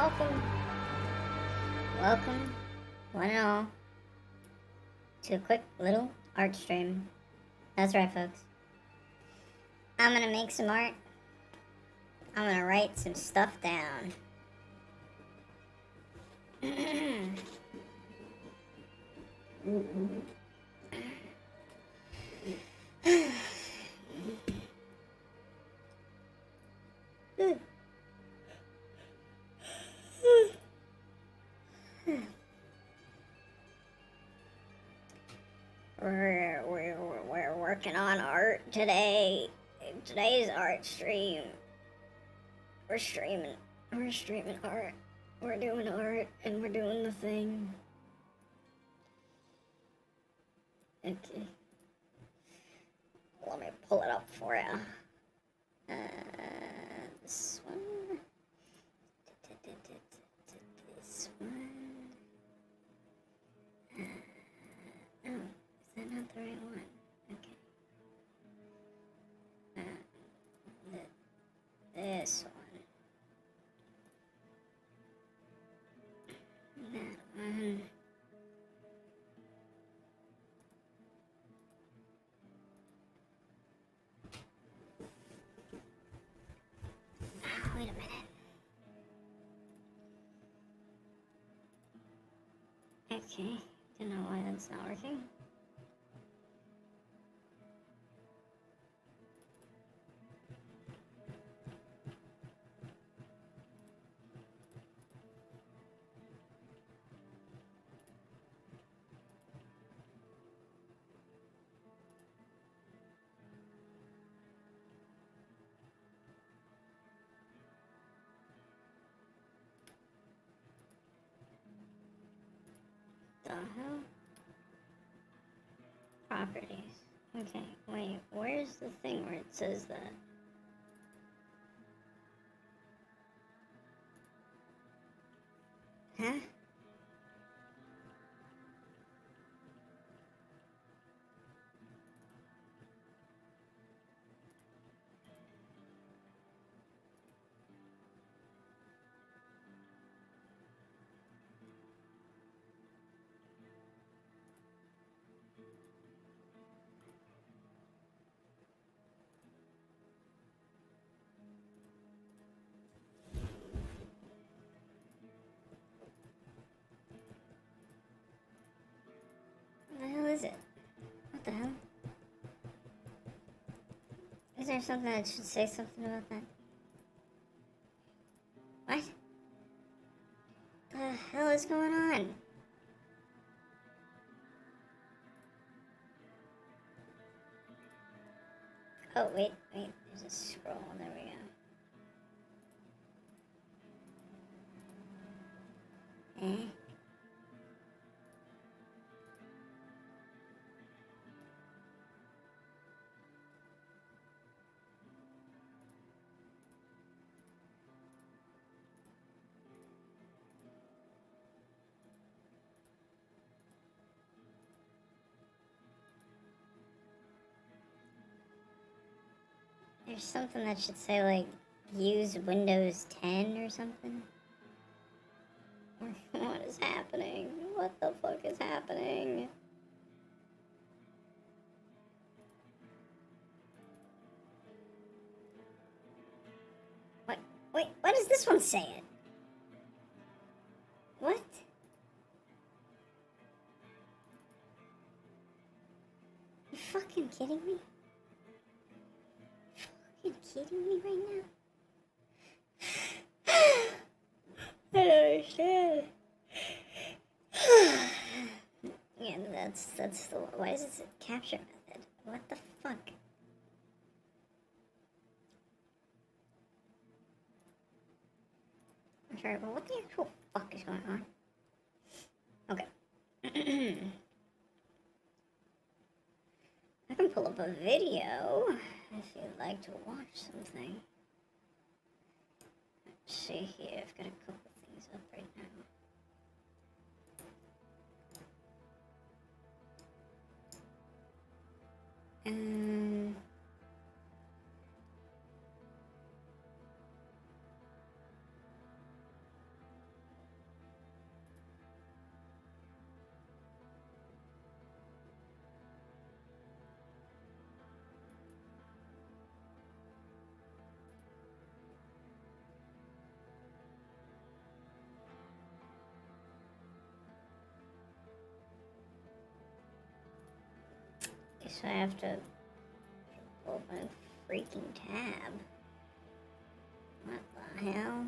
Welcome, one and all, to a quick little art stream. That's right, folks. I'm gonna make some art. I'm gonna write some stuff down. We're working on art today. Today's art stream. We're streaming art. We're doing art and we're doing the thing. Okay. Let me pull it up for you. This one. This one. Oh, is that not the right one? Okay. This one. That one. Wait a minute. Okay, don't know why that's not working. The hell? Properties. Okay, wait, where's the thing where it says that? Huh? What the hell is it? What the hell? Is there something that should say something about that? What? The hell is going on? Oh, wait, there's a scroll. There we go. Eh? There's something that should say, like, use Windows 10 or something. What is happening? What the fuck is happening? Wait, what does this one say it? What? You fucking kidding me? You kidding me right now? I don't understand. Yeah, that's the. Why is it a capture method? What the fuck? I'm sorry, but what the actual fuck is going on? Okay. I can pull up a video if you'd like to watch something. Let's see here, I've got a couple things up right now. Guess I have to open a freaking tab. What the hell?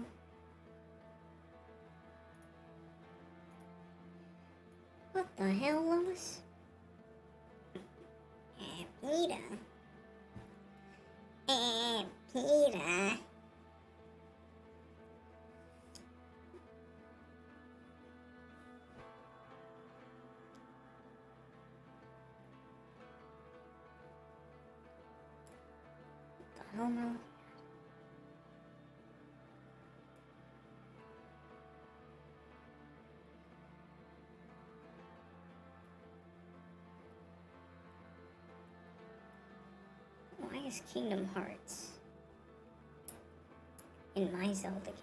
What the hell, Lois? Peter. Peter. I don't know. Why is Kingdom Hearts in my Zelda game?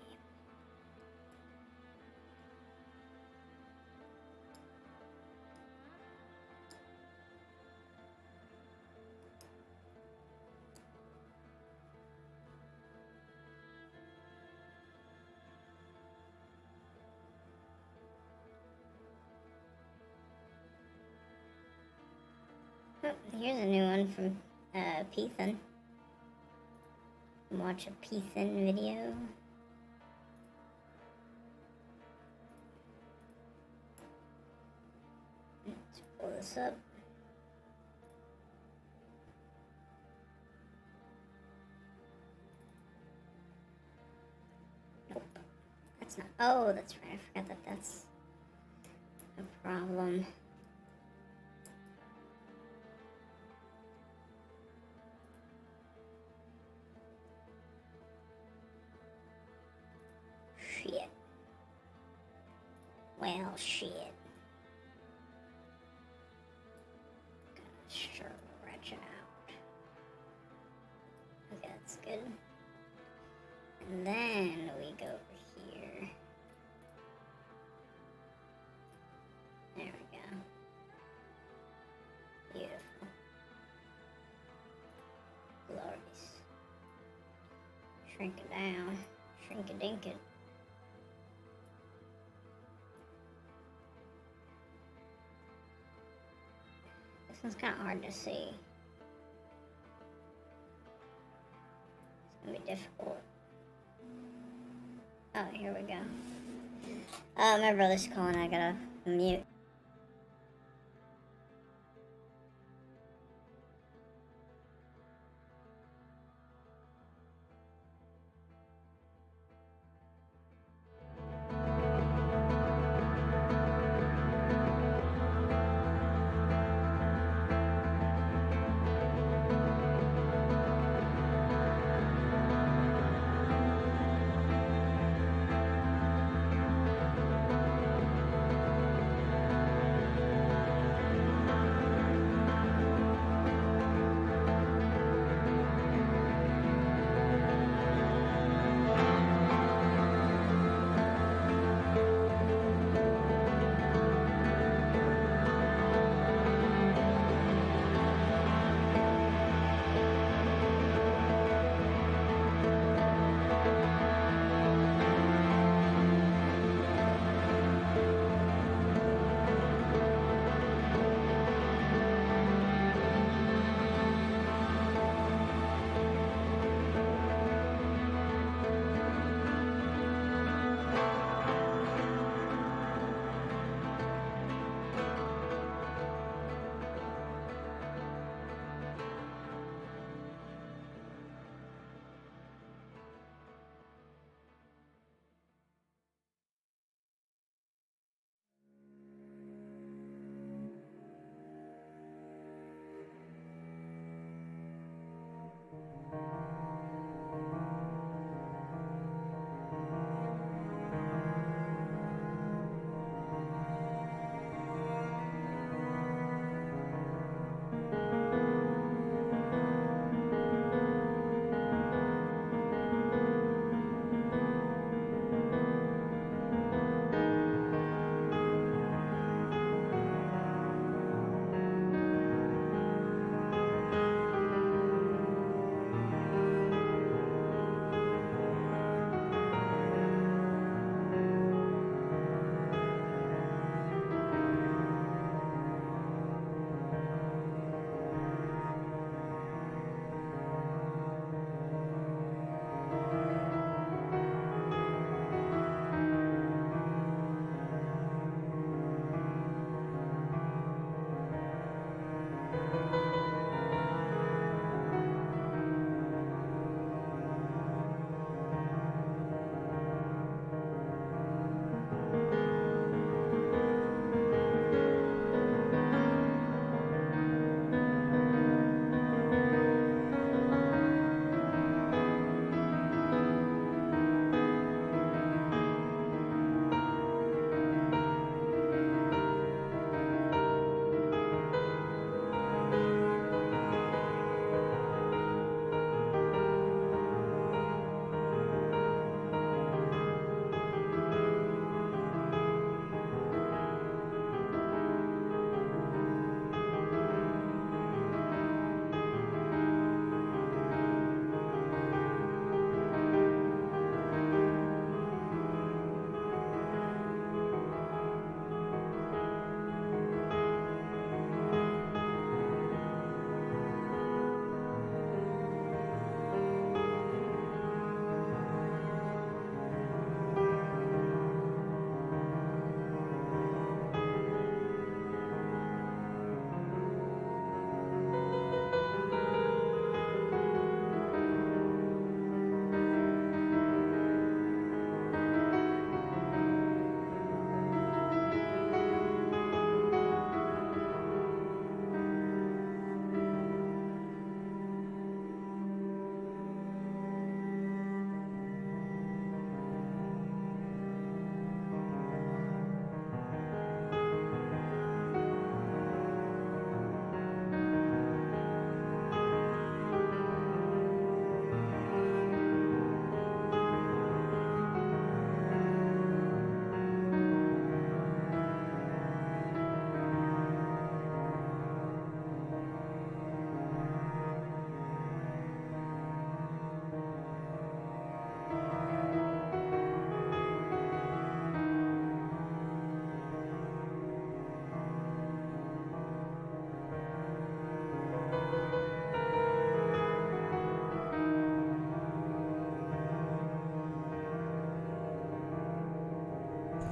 Oh, here's a new one from Pethan. Watch a Pethan video. Let's pull this up. Nope. That's not. Oh, that's right. I forgot that that's a problem. Shit. Well, shit. Gonna stretch it out. Okay, that's good. And then we go over here. There we go. Beautiful. Glorious. Shrink it down. Shrink it dink it. This one's kind of hard to see. It's gonna be difficult. Oh, here we go. My brother's calling. I gotta mute.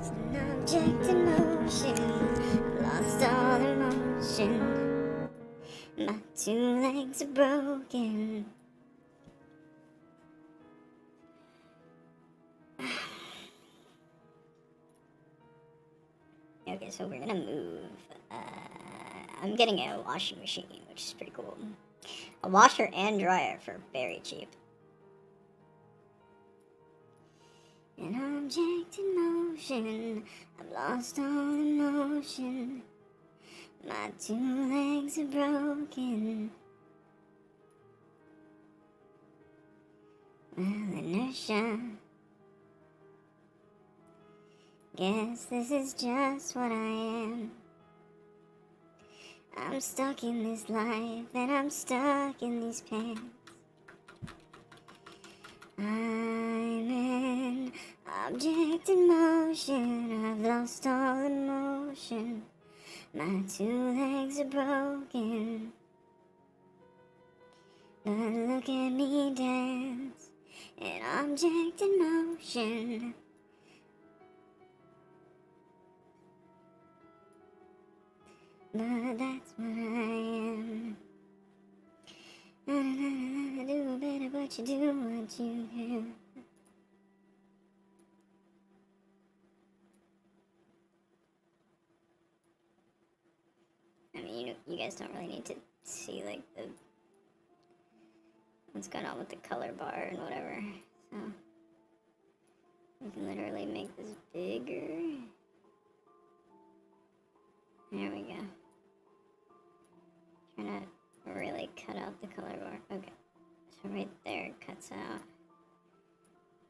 An object in motion, lost all emotion. My two legs are broken. Okay, so we're gonna move. I'm getting a washing machine, which is pretty cool. A washer and dryer for very cheap. An object in motion, I've lost all emotion. My two legs are broken. Well, inertia. Guess this is just what I am. I'm stuck in this life, and I'm stuck in these pants. I'm an object in motion, I've lost all emotion. My two legs are broken. But look at me dance, an object in motion. But that's what I am. Do better what you do, what you do. I mean, you guys don't really need to see, like, what's going on with the color bar and whatever. So, we can literally make this bigger. There we go. Trying to really cut out the color bar. Okay. So right there it cuts out.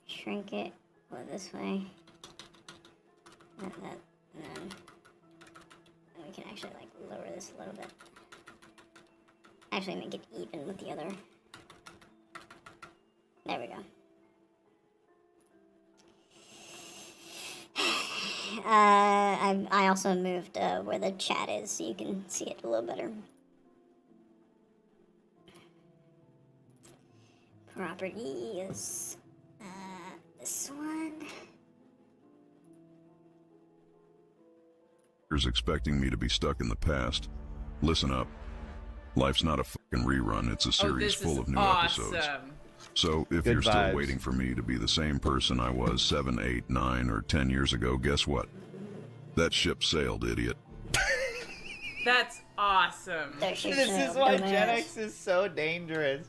Shrink it. Go this way. And then we can actually like lower this a little bit. Actually make it even with the other. There we go. I also moved where the chat is so you can see it a little better. Properties. This one. You're expecting me to be stuck in the past. Listen up. Life's not a fucking rerun, it's a series full of new episodes. So, if you're still waiting for me to be the same person I was 7, 8, 9, or 10 years ago, guess what? That ship sailed, idiot. That's awesome. This is why Gen X is so dangerous.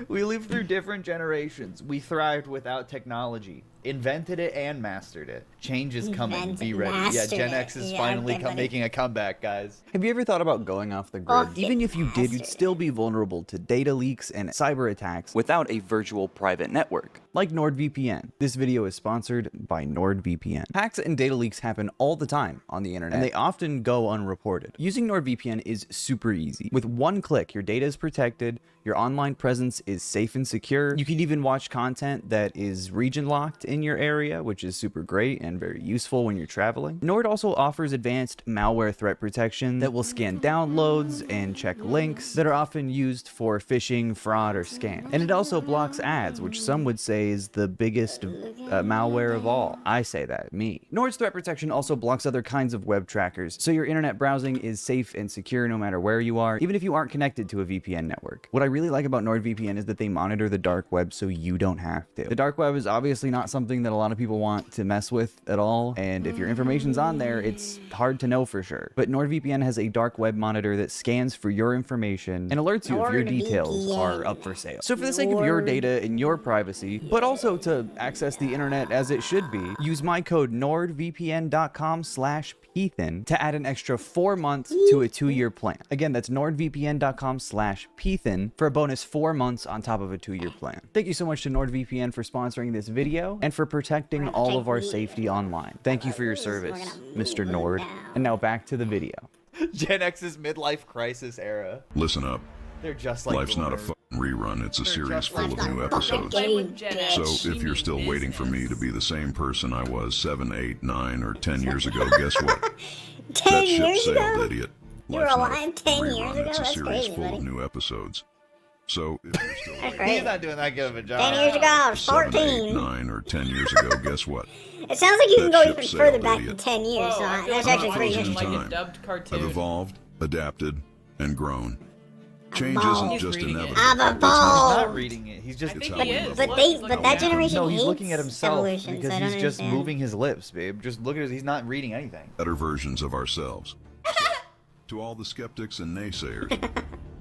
We lived through different generations. We thrived without technology. Invented it and mastered it. Change is coming. Be ready. Yeah, Gen X is finally making a comeback, guys. Have you ever thought about going off the grid? Even if you did, you'd still be vulnerable to data leaks and cyber attacks without a virtual private network, like NordVPN. This video is sponsored by NordVPN. Hacks and data leaks happen all the time on the internet, and they often go unreported. Using NordVPN is super easy. With one click, your data is protected, your online presence is safe and secure. You can even watch content that is region locked in your area, which is super great and very useful when you're traveling. Nord also offers advanced malware threat protection that will scan downloads and check links that are often used for phishing, fraud, or scam. And it also blocks ads, which some would say is the biggest malware of all. I say that, me. Nord's threat protection also blocks other kinds of web trackers, so your internet browsing is safe and secure no matter where you are, even if you aren't connected to a VPN network. What I really like about NordVPN is that they monitor the dark web so you don't have to. The dark web is obviously not something that a lot of people want to mess with at all, and if your information's on there, it's hard to know for sure. But NordVPN has a dark web monitor that scans for your information and alerts you if your details are up for sale. So for the sake of your data and your privacy, but also to access the internet as it should be, use my code nordvpn.com/Pethan to add an extra 4 months to a 2-year plan. Again, that's nordvpn.com/Pethan for a bonus 4 months on top of a 2-year plan. Thank you so much to NordVPN for sponsoring this video and for protecting all of our safety online. Thank you for your service, Mr. Nord. And now back to the video. Gen X's midlife crisis era. Listen up. They're just like Life's not a fucking rerun, it's a series full of new episodes. So, if you're still waiting for me to be the same person I was 7, 8, 9, or 10 years ago, guess what? 10 That ship years sailed, ago? idiot. You were Life's not a alive 10 years rerun, ago? it's a That's series crazy, full buddy. of new episodes. So if you're still That's waiting great. He's not doing that good of a 10 job. years ago, I was 7, 14. 8, 9, or 10 years ago, guess what? It sounds like you can That go ship even further sailed, back than idiot. 10 years, Whoa, so I feel that's like actually I'm pretty frozen watching in interesting. like a time. dubbed cartoon. I've evolved, adapted, and grown. Change Evolved. isn't He's just reading it. inevitable. I've It's He's evolved. not reading it. He's just. I think how he we is. live. But Look, they, he's but looking that at him. generation No, he's hates looking at himself evolution, because so I don't he's just understand. moving his lips, babe. Just look at his. He's not reading anything. Better versions of ourselves. So, to all the skeptics and naysayers,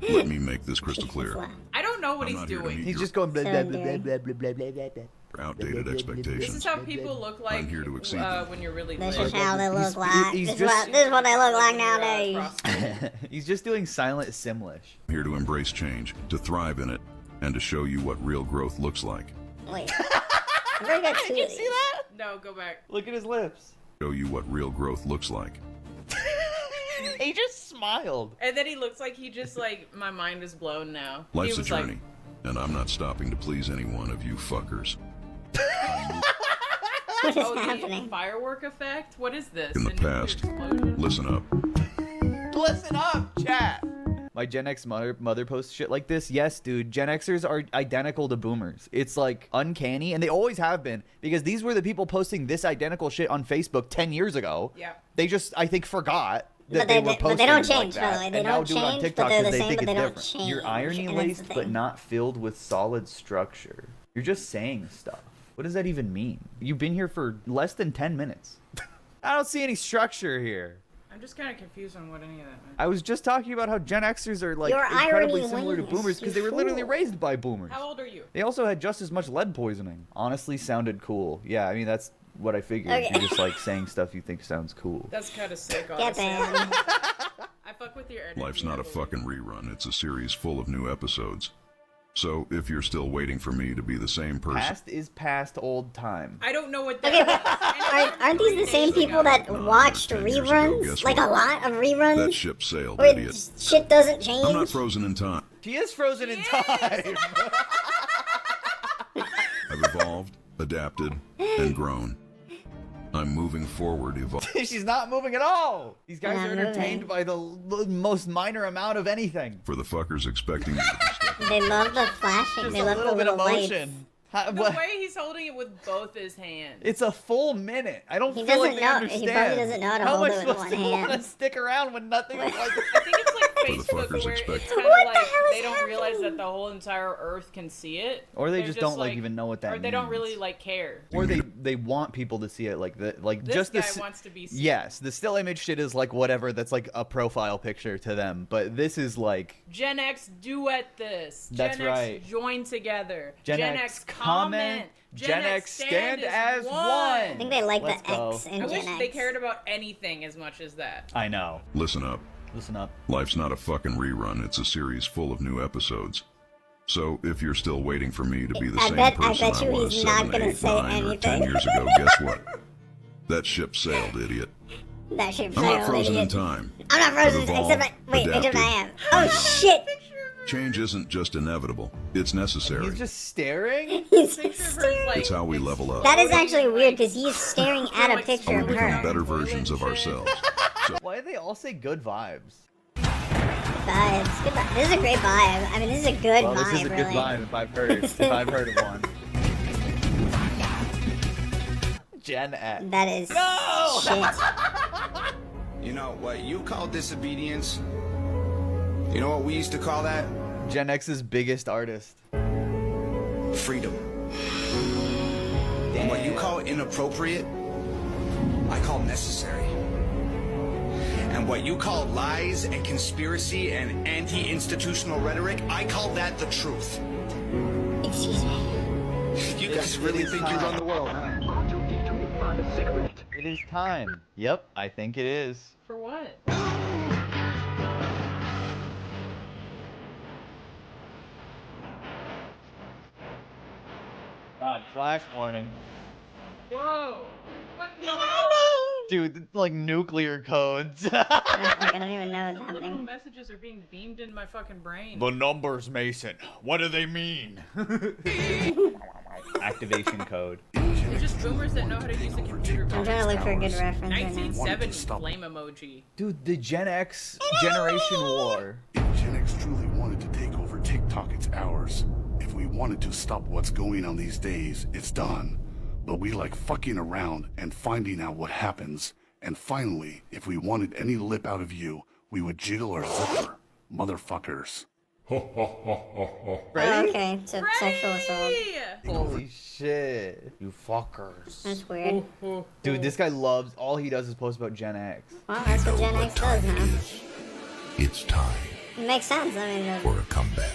let me make this crystal clear. I don't know what I'm he's not here to doing. meet He's your just going blah blah So blah blah dirty. blah blah blah blah blah. outdated This expectations. is how people look like I'm here to exceed them. when you're really This lit. is how they look He's- like. he's This is just- what they look like When you're, nowadays. prostitute. He's just doing silent Simlish. I'm here to embrace change, to thrive in it, and to show you what real growth looks like. Wait. I've already got two of these. No, go back. Look at his lips. Show you what real growth looks like. He just smiled. And then he looks like he just like, my mind is blown now. Life's he a was journey, and I'm not stopping to please any one of you fuckers. What is Oh, the happening? firework effect? What is this? In the A nuclear past, explosion? listen up. Listen up, chat. My Gen X mother posts shit like this. Yes, dude. Gen Xers are identical to boomers. It's like uncanny, and they always have been, because these were the people posting this identical shit on Facebook 10 years ago. Yeah. They just, I think, forgot that But they they- were but posting they don't like change, by the that, way. They and now don't do it on change, but TikTok they're because the they same, think but it's they don't different. You're change, irony and that's the laced, but thing. not filled with solid structure. You're just saying stuff. What does that even mean? You've been here for less than 10 minutes. I don't see any structure here. I'm just kind of confused on what any of that meant. I was just talking about how Gen Xers are like Your incredibly irony similar to wings, boomers because you they were literally fool. raised by boomers. How old are you? They also had just as much lead poisoning. Honestly, sounded cool. Yeah, I mean that's what I figured. Okay. You're just like saying stuff you think sounds cool. That's kind of sick, Get honestly. them. I fuck with your energy. Life's not a I believe. fucking rerun. It's a series full of new episodes. So if you're still waiting for me to be the same person, Past is past old time. I don't know what that Okay, means. but aren't these the same people that watched 10 years ago, reruns? guess Like a what? lot of that reruns? ship sailed, Where idiot. shit doesn't change? I'm not frozen in time. She is frozen in time. I've evolved, adapted, and grown. I'm moving forward, She's not moving at all. These guys Not are entertained moving. by the most minor amount of anything. for the fuckers expecting me to be stuck in They love the flashing. Just They a love little the bit of little lights. motion. How- The what- way he's holding it with both his hands. It's a full minute. I don't He feel like doesn't they know- understand. he probably doesn't know how to How hold am I it with supposed one to want to hand. stick around when nothing is like I think it's like For the Facebook fuckers where it's expect- kind of What the like hell is they don't realize happening? that the whole entire Earth can see it, Or they They're just don't like even know what that or they don't means. really like care. Or they want people to see it like that, like This just guy this. wants to be seen. Yes, the still image shit is like whatever. That's like a profile picture to them. But this is like Gen X duet this. That's Gen right. X join together. Gen X comment. Gen X stand as one. I think they like Let's the go. X in I Gen wish X. they cared about anything as much as that. I know. Listen up. Listen up. Life's not a fucking rerun. It's a series full of new episodes. So if you're still waiting for me to be the I same bet person you I was he's not 7, gonna 8, say 9, or 10 anything. years ago, guess what? That ship sailed, idiot. That shit I'm not failed, frozen in idiot. time. I'm not frozen, I've evolved, except except I am. adapted, Oh shit! Change isn't just inevitable. It's necessary. He's just staring. He's Picture of her, staring. like, It's how we level up. That is actually weird because he's staring at a like picture We of become her. better versions of ourselves. Why do they all say good vibes? Vibes. Good vibe. This is a great vibe. I mean, this is a good Well, vibe, this is a good really. vibe if I've heard if I've heard of one. Gen X. That is shit. You know what you call disobedience? You know what we used to call that? Gen X's biggest artist. Freedom. And what you call inappropriate, I call necessary. And what you call lies and conspiracy and anti-institutional rhetoric, I call that the truth. Excuse me. You guys really think you run the world, huh? It is time. Yep, I think it is. For what? God, flash warning. Whoa! What? No! Dude, like nuclear codes. I don't even know what's Little happening. messages are being beamed in my fucking brain. The numbers, Mason. What do they mean? Activation code. They're just boomers that know how to use a computer. I'm trying to look for a good reference right now. 1970 flame emoji. Dude, the Gen X generation war. If Gen X truly wanted to take over TikTok, its superpowers. If we wanted to stop what's going on these days, it's done. But we like fucking around and finding out what happens. And finally, if we wanted any lip out of you, we would jiggle our zipper. Motherfuckers. Oh, okay, so sexual assault. Holy shit. You fuckers. That's weird. Dude, this guy loves, all he does is post about Gen X. Well, that's what Gen X does now. It's time It makes sense. for a comeback.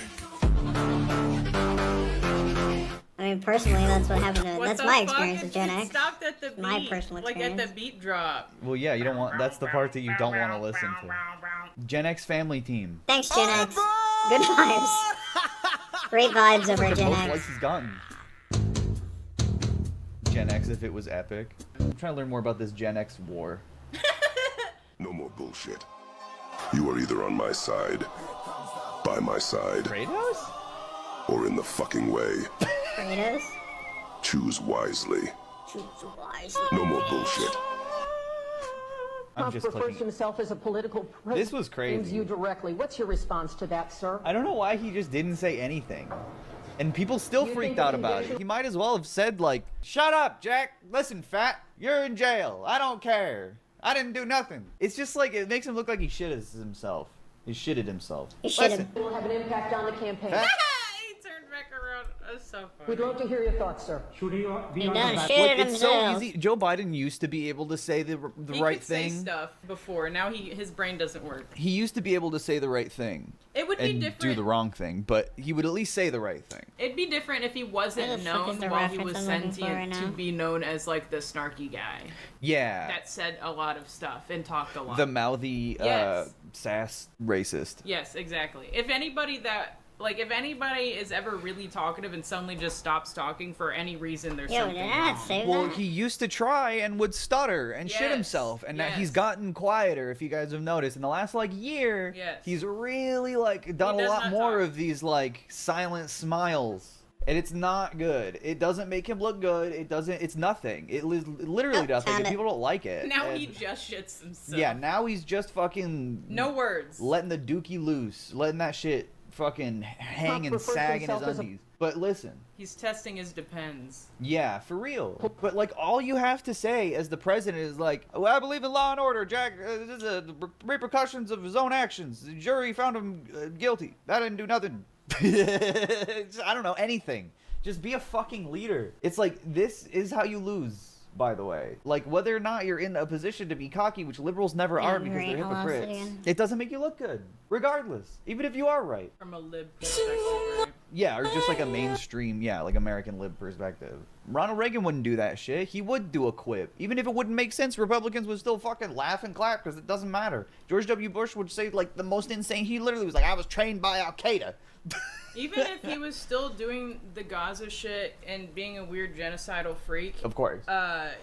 I mean, personally, that's what happened to. What That's the my fuck? experience with Gen It X. stopped at the beat. My personal Like at the experience. beat drop. Well, yeah, you don't want, that's the part that you don't want to listen to. Gen X family team. Thanks, Gen X. Good vibes. Great vibes over The Gen most X. likes he's gotten. Gen X if it was epic. I'm trying to learn more about this Gen X war. No more bullshit. You are either on my side, by my side, Kratos? or in the fucking way. Kratos. Choose wisely. Choose wisely. No more bullshit. I'm just refers clicking. to himself as a political prisoner. This was crazy. Names you directly. What's your response to that, sir? I don't know why he just didn't say anything. And people still You freaked think out the about it. condition- He might as well have said, like, shut up, Jack. Listen, fat. You're in jail. I don't care. I didn't do nothing. It's just like, it makes him look like he shitted himself. He shitted himself. He shitted. Listen, It will have an impact on the campaign. Fat- He turned back around. That's so funny. We'd love to hear your thoughts, sir. He done Look, shitted it's so himself. easy. Joe Biden used to be able to say the He right could say thing. stuff before. Now his brain doesn't work. He used to be able to say the right thing It would be and different. do the wrong thing, but he would at least say the right thing. It'd be different if he Where wasn't the fuck is known the while he reference was I'm looking for sentient right to now? be known as like the snarky guy Yeah. that said a lot of stuff and talked a lot. The mouthy, Yes. sass racist. Yes, exactly. If anybody is ever really talkative and suddenly just stops talking for any reason, there's Yo, something did I wrong. say Well, that? he used to try and would stutter and shit Yes, himself, and now he's yes. gotten quieter. If you guys have noticed, in the last year, Yes. he's really done a does lot not more talk. of these silent smiles, and it's not good. It doesn't make him look good. It doesn't. It's nothing. It literally Oh, nothing. found And it. people don't like it. Now And- he just shits himself. yeah. Now he's just fucking No words. letting the dookie loose, letting that shit fucking hang and refers to sag in his himself as a- undies. But listen. He's testing his depends. Yeah, for real. But all you have to say as the president is like, well, I believe in law and order, Jack. This is the repercussions of his own actions. The jury found him guilty. That didn't do nothing. I don't know, anything. Just be a fucking leader. It's like, this is how you lose, by the way. Whether or not you're in a position to be cocky, which liberals never Yeah, are because right. they're I'll ask it hypocrites, again. it doesn't make you look good, regardless. Even if you are right. From a lib perspective, right? Yeah, or just a mainstream, American lib perspective. Ronald Reagan wouldn't do that shit. He would do a quip. Even if it wouldn't make sense, Republicans would still fucking laugh and clap because it doesn't matter. George W. Bush would say, the most insane, he literally was like, I was trained by Al-Qaeda. Even if he was still doing the Gaza shit and being a weird genocidal freak, Of course.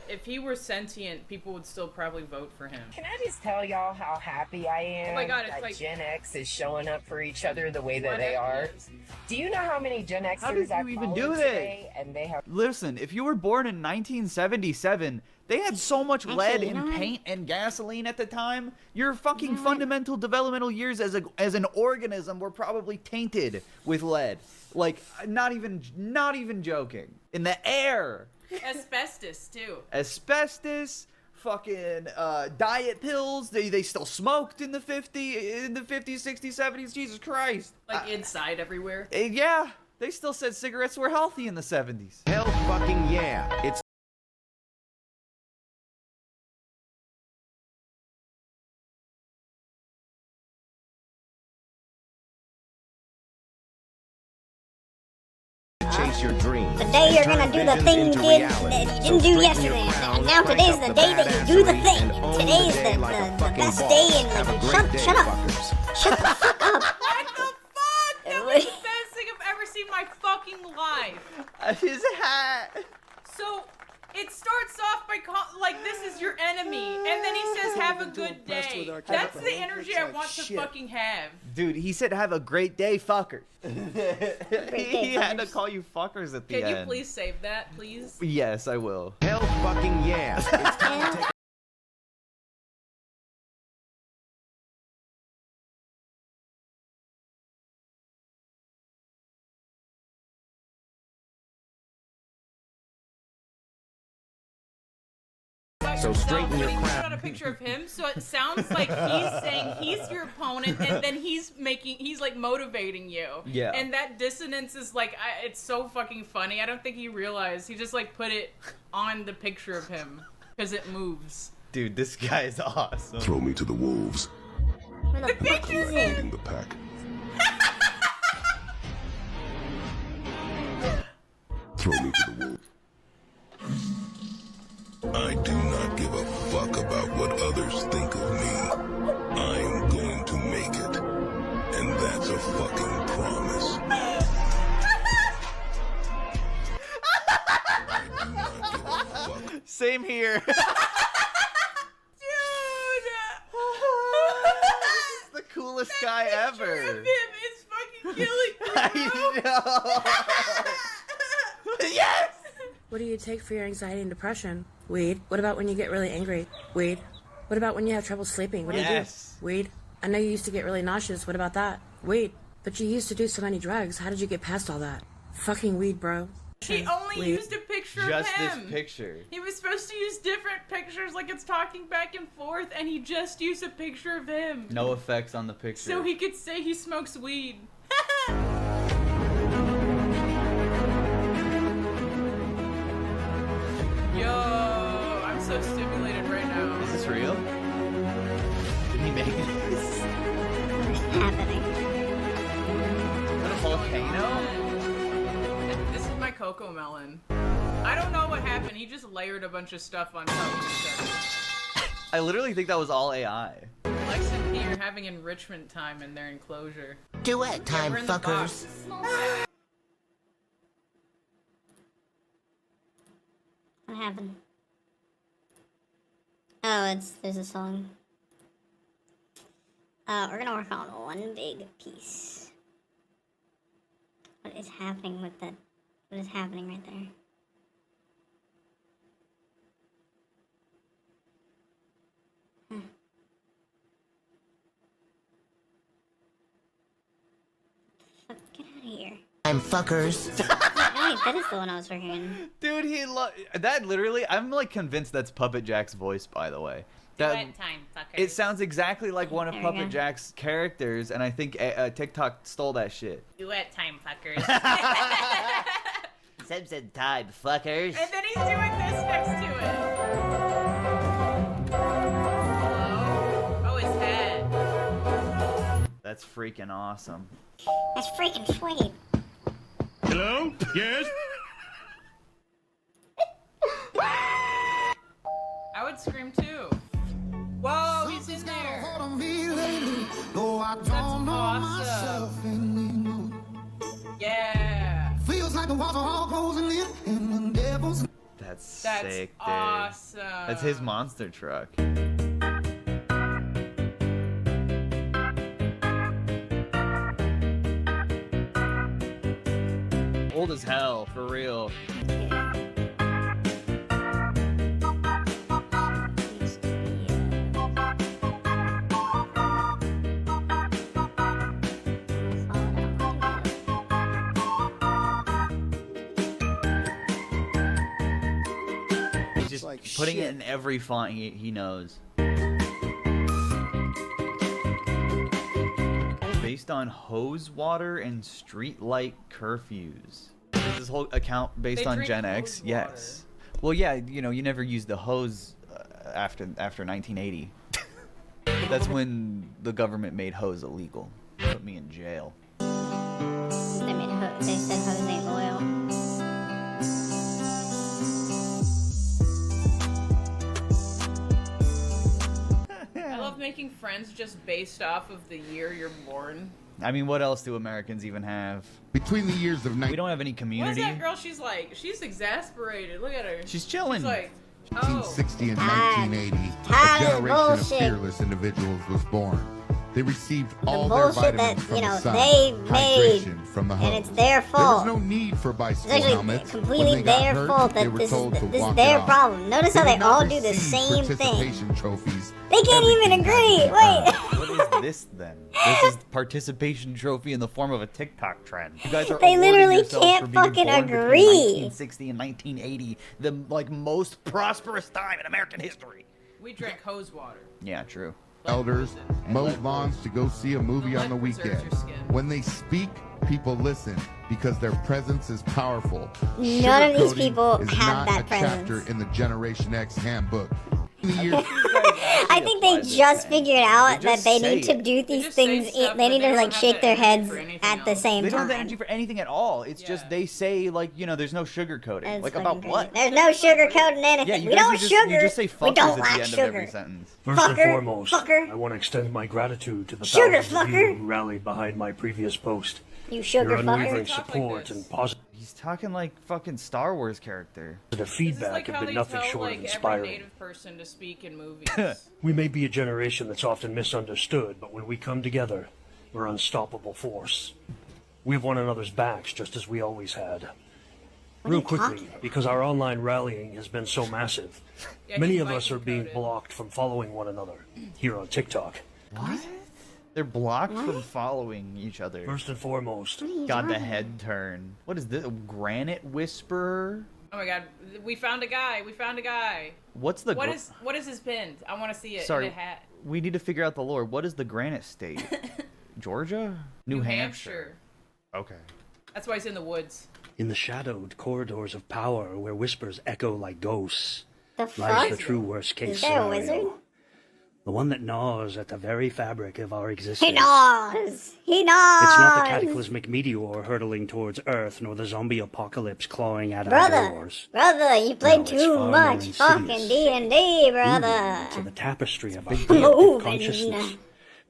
if he were sentient, people would still probably vote for him. Can I just tell y'all how happy I am Oh my God, it's that like- Gen X is showing up for each other the way that What they are? is- Do you know how many Gen Xers How did you I've even followed do this? today? And they have Listen, if you were born in 1977, they had so much Actually, lead you in know what? paint and gasoline at the time. Your fucking fundamental developmental years as an organism were probably tainted with lead. Not even joking. In the air. Asbestos too. Asbestos, fucking diet pills. They still smoked in the 50s, 60s, 70s. Jesus Christ. Inside everywhere. Yeah, they still said cigarettes were healthy in the 70s. Hell fucking yeah. It's chase your dreams. The day you're gonna do the thing you did that you didn't do yesterday. And now today's the day that you do the thing. Today's the best day and shut up. Shut the fuck up. What the fuck? That was the best thing I've ever seen in my fucking life. His hat. So it starts off by this is your enemy, and then he says have a good day. That's the energy I want to fucking have. Dude, he said have a great day, fuckers. day, He had to fuckers. call you fuckers at the Can end. you please save that, please? Yes, I will. Hell fucking yeah. It's time to take so straighten your crap. Got a picture of him, so it sounds like he's saying he's your opponent, and then he's like motivating you. Yeah. And that dissonance is like, it's so fucking funny. I don't think he realized. He just like put it on the picture of him because it moves. Dude, this guy is awesome. Throw me to the wolves. The picture's Leading the pack. Throw me to the wolves. I do not give a fuck about what others think of me. I'm going to make it. And that's a fucking promise. I do not give a fuck. Same here. Dude! This is the coolest guy ever. Of him is fucking killing me, I know. Yes! What do you take for your anxiety and depression? Weed. What about when you get really angry? Weed. What about when you have trouble sleeping? What do you do? Weed. I know you used to get really nauseous. What about that? Weed. But you used to do so many drugs. How did you get past all that? Fucking weed, bro. He only used a picture just of him. This picture. He was supposed to use different pictures, like it's talking back and forth, and he just used a picture of him. No effects on the picture. So he could say he smokes weed. Yo, I'm so stimulated right now. Is this real? Did he make it? What's happening? Is that a volcano? This is my cocoa melon. I don't know what happened. He just layered a bunch of stuff on top of each other. I literally think that was all AI. Lex and P are having enrichment time in their enclosure. Duet time, fuckers. What happened? Oh, there's a song. We're gonna work on one big piece. What is happening with that? What is happening right there? Fuck, get out of here. I'm fuckers. Wait, that is the one I was working on. Dude, that literally, I'm like convinced that's Puppet Jack's voice, by the way. Duet time, fuckers. It sounds exactly like one of There we Puppet go. Jack's characters, and I think TikTok stole that shit. Duet time, fuckers. Simpson time, fuckers. And then he's doing this next to it. Hello? Oh, his head. That's freaking awesome. That's freaking sweet. Hello? Yes? I would scream too. Whoa, he's in there. That's awesome. Yeah. Feels like the water all closing in and the devil's. That's That's sick, dude. awesome. That's his monster truck. Old as hell, for real. He's just like putting shit. it in every font he knows. Based on hose water and street light curfews. Is this whole account based They on drink Gen X? hose Yes. Well, yeah, you know, you never used the hose after 1980. That's when the government made hose illegal. Put me in jail. They said hose ain't loyal. I love making friends just based off of the year you're born. I mean, what else do Americans even have? Between the years of We don't have any What is community. that girl? She's like, she's exasperated. Look at her. She's chilling. She's like, oh. 1960 and 1980, a Tired of generation of bullshit. fearless individuals was born. They received The all their bullshit vitamins that, from you know, the sun, they made, hydration from the and hose. it's their There was fault. no need for It's bicycle actually helmets. When completely they got their hurt, fault they that were this told to is walk their it off. problem. Notice how They they did not all do the receive same thing. participation trophies. They can't Everything even had to agree. be Wait. earned. What is this then? This is participation trophy in the form of a TikTok trend. You guys are They literally awarding yourselves can't for being fucking born between agree. 1960 and 1980, the like most prosperous time in American history. We drank hose water. Yeah, true. Elders mow lawns to go see a movie on the weekend. When they speak, people listen because their presence is powerful. None of these Sugarcoating people is have not that a presence. chapter in the Generation X handbook. I think they just figured out that just they say need to it. do these things. They need to like shake their heads at the same They don't have the time. energy for anything at all. It's just they say like, you know, there's no sugarcoating. That's Like fucking about crazy. what? There's no sugar coating anything. Yeah, you we guys don't are just, sugar. you just say We fuckers don't at the like end sugar. of every sentence. First Fucker, and foremost, fucker. I want to extend my gratitude to the Sugar thousands of you fucker. who rallied behind my previous post. You sugar Your fucker. unwavering support and positive He's talking like fucking Star Wars character. feedback Like have how been they nothing tell short like of every inspiring. native person to speak in movies. We may be a generation that's often misunderstood, but when we come together, we're an unstoppable force. We have one another's backs, just as we always had. Real quickly, because our online rallying has been so massive, many of us are being blocked from following one another here on TikTok. What? They're blocked from following each other. First and foremost, God, the head turn. What is this? A granite whisperer? Oh my god, we found a guy. We found a guy. What's the? What is his pin? I want to see it Sorry, in a hat. we need to figure out the lore. What is the granite state? Georgia? New Hampshire. Okay. That's why he's in the woods. in the shadowed corridors of power where whispers echo like ghosts, The lies fuck? the true worst-case Is there a scenario. wizard? The one that gnaws at the very fabric of our existence. He gnaws! He gnaws! It's not the cataclysmic meteor hurtling towards Earth, nor the zombie apocalypse clawing at our Brother, doors. brother, you play No, it's too far much more fucking insidious. D&D, brother. To the tapestry of our Moving. collective consciousness.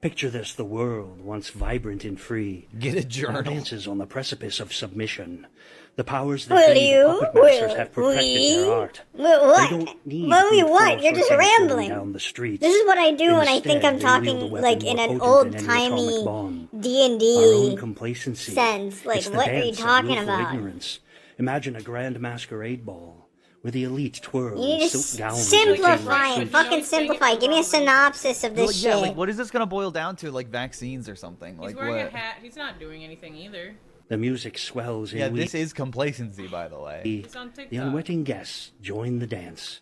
Picture this, the world, once vibrant and free, Get a journal. dances on the precipice of submission. The powers that Will be, you? the puppet masters, Will have perfected we? their art. Will what? They don't need Will we brute what? force You're or just tanks rolling rambling. down the streets. This is what I do when I think I'm Instead, they talking wield a weapon like in more an potent old than any atomic timey bomb. Our own D&D complacency. sense. Like, It's the what are you dance of talking willful about? ignorance. Imagine a grand masquerade ball where the elite twirl You need in to silk gowns. simplify and it. Fucking simplify. Give me a synopsis of this yeah, shit. like what is this gonna boil down to? Like vaccines or something? He's Like wearing what? a hat. He's not doing anything either. The music swells in Yeah, this is complacency, by the way. He's on TikTok. The unwitting guests join the dance.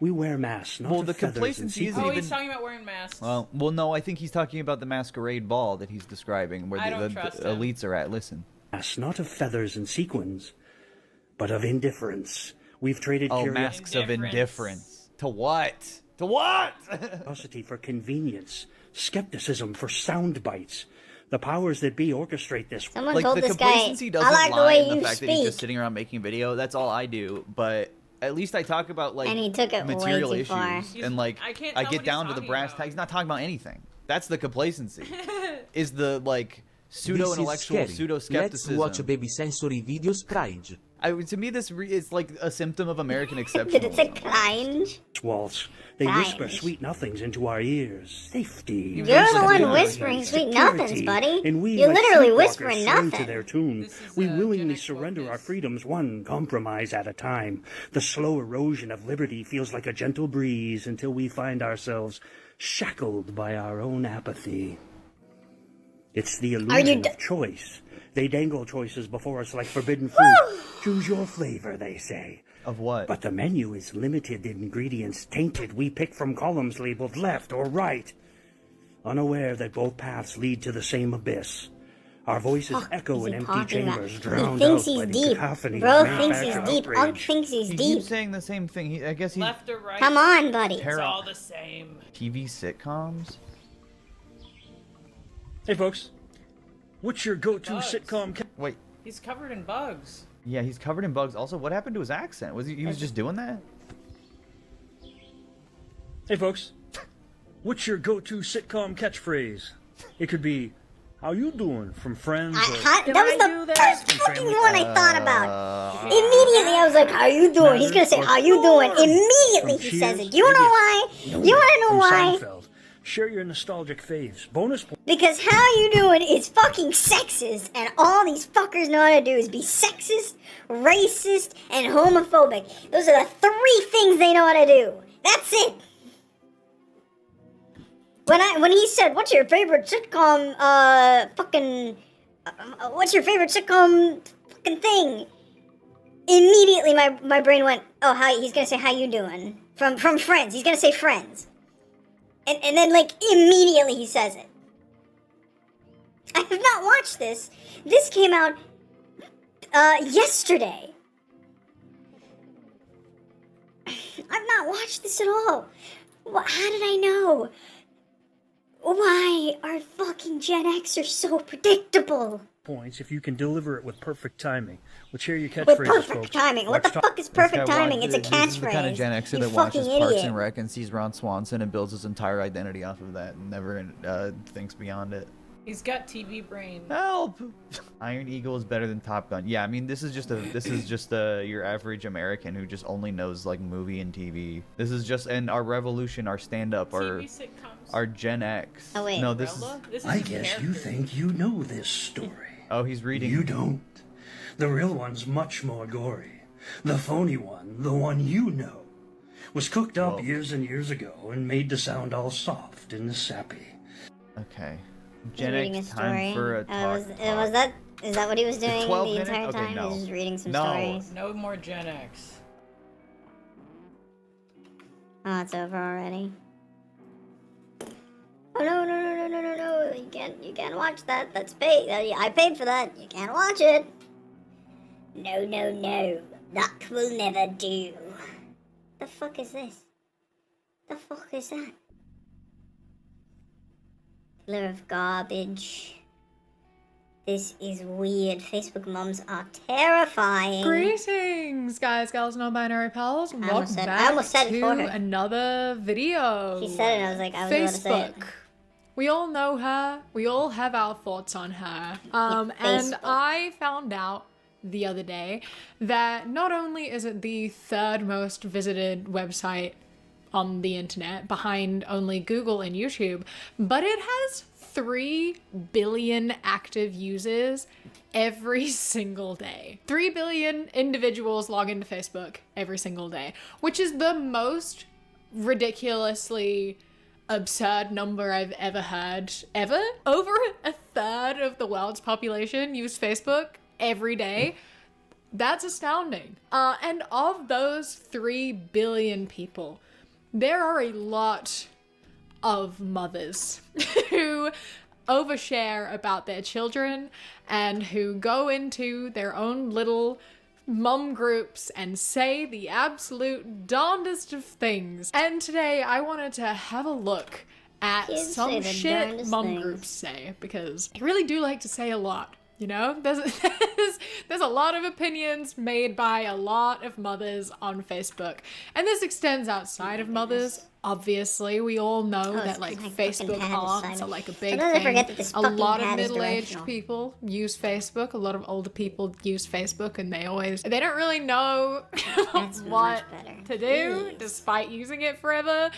We wear masks, not Well, of the feathers and complacency isn't Oh, sequins. he's talking about wearing masks. Well, no, I think he's talking about the masquerade ball that he's describing, where I the, don't the trust him. elites are at. Listen. Masks, not of feathers and sequins, but of indifference. We've traded Oh, masks of indifference. To what? To what? curiosity for convenience, skepticism for sound bites. The powers that be orchestrate this. Someone Like told the this guy, complacency doesn't I like the lie way in the you fact that he's just speak. sitting around making a video. That's all I do. But at least I talk about like And he took it way material too issues far. and like I can't I tell get what down he's to the talking brass about. tacks. He's not talking about anything. That's the complacency. Is the like pseudo intellectual pseudo skepticism. Let's watch baby sensory videos cringe. To me, this is like a symptom of American exceptionalism. Did it say cringe? Waltz. They Cringe. whisper sweet nothings into our ears. Safety. You're the one whispering sweet nothings, buddy. And we, You're like literally sleepwalkers, whispering sway to nothing. their tune. We willingly surrender our freedoms one compromise at a time. The slow erosion of liberty feels like a gentle breeze until we find ourselves shackled by our own apathy. It's the illusion of choice. They dangle choices before us like forbidden fruit. Choose your flavor, they say. Of what? But the menu is limited in ingredients tainted. We pick from columns labeled left or right, unaware that both paths lead to the same abyss. Our voices echo in empty chambers, He drowned thinks out he's by the deep. cacophony Bro of thinks he's manufactured deep. Unk outrage. thinks he's He deep. keeps saying the same thing. I guess he Left or right? Come on, buddy. It's all the same. TV sitcoms. Hey, folks. What's your go-to Bugs. sitcom? Wait. He's covered in bugs. Yeah, he's covered in bugs. Also, what happened to his accent? Was he was just doing that? Hey, folks. What's your go-to sitcom catchphrase? It could be, "How you doing?" from Friends. Or, That was the first fucking one I thought about. Immediately I was like, how you doing? He's gonna say, how you doing? Immediately he says it. You know why? You wanna know from why? Seinfeld. Share your nostalgic faves. Bonus points. Because how you doing is fucking sexist, and all these fuckers know how to do is be sexist, racist, and homophobic. Those are the three things they know how to do. That's it. when he said, "What's your favorite sitcom?" What's your favorite sitcom? Fucking thing. Immediately, my brain went, "Oh, hi." He's gonna say, "How you doing?" From Friends. He's gonna say Friends. And then like immediately he says it. I have not watched this. This came out yesterday. I've not watched this at all. How did I know? Why are fucking Gen Xers so predictable? Points if you can deliver it with perfect timing. Let's hear your catchphrases, With perfect timing. What the fuck is perfect timing? It's a catchphrase. This is the kind of Gen Xer that watches Parks and Rec and sees Ron Swanson and builds his entire identity off of that and never thinks beyond it. He's got TV brain. Help! Iron Eagle is better than Top Gun. Yeah, I mean this is just your average American who just only knows like movie and TV. This is just and our revolution, our stand-up, our Gen X. Oh wait, no, this is. I guess you think you know this story. Oh, he's reading. You don't. The real one's much more gory. The phony one, the one you know, was cooked up years and years ago and made to sound all soft and sappy. Okay. Gen X time for a talk. Is that what he was doing the entire Okay, time? no. He was just reading some stories. No more Gen X. Oh, it's over already. Oh no! You can't watch that. That's paid. I paid for that. You can't watch it. No. That will never do. The fuck is this? The fuck is that? Pillar of garbage. This is weird. Facebook moms are terrifying. Greetings, guys, gals, non-binary pals. Welcome back I almost said it for her. to another video. She said it, and I was like, I was about to say it. Facebook. We all know her. We all have our thoughts on her. And I found out the other day that not only is it the third most visited website on the internet behind only Google and YouTube, but it has 3 billion active users every single day. 3 billion individuals log into Facebook every single day, which is the most ridiculously absurd number I've ever heard, ever. Over a third of the world's population use Facebook every day. That's astounding. And of those 3 billion people, there are a lot of mothers who overshare about their children and who go into their own little mum groups and say the absolute darndest of things. And today I wanted to have a look at some shit mum groups say, because I really do like to say a lot. You know, there's a lot of opinions made by a lot of mothers on Facebook. And this extends outside of mothers. Obviously, we all know that like Facebook aunts are like a big thing. A lot of middle-aged people use Facebook. A lot of older people use Facebook, and they don't really know what to do despite using it forever.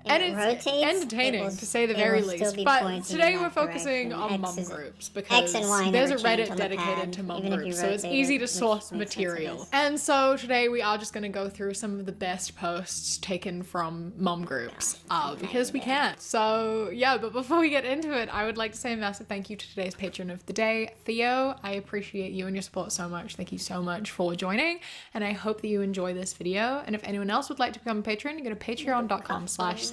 And it's entertaining, to say the very least. But today we're focusing on mum groups, because there's a Reddit dedicated to mum groups, so it's easy to source material. And so today we are just going to go through some of the best posts taken from mum groups, because we can. So yeah, but before we get into it, I would like to say a massive thank you to today's patron of the day, Theo. I appreciate you and your support so much. Thank you so much for joining, and I hope that you enjoy this video. And if anyone else would like to become a patron, you go to patreon.com/SavvyCat.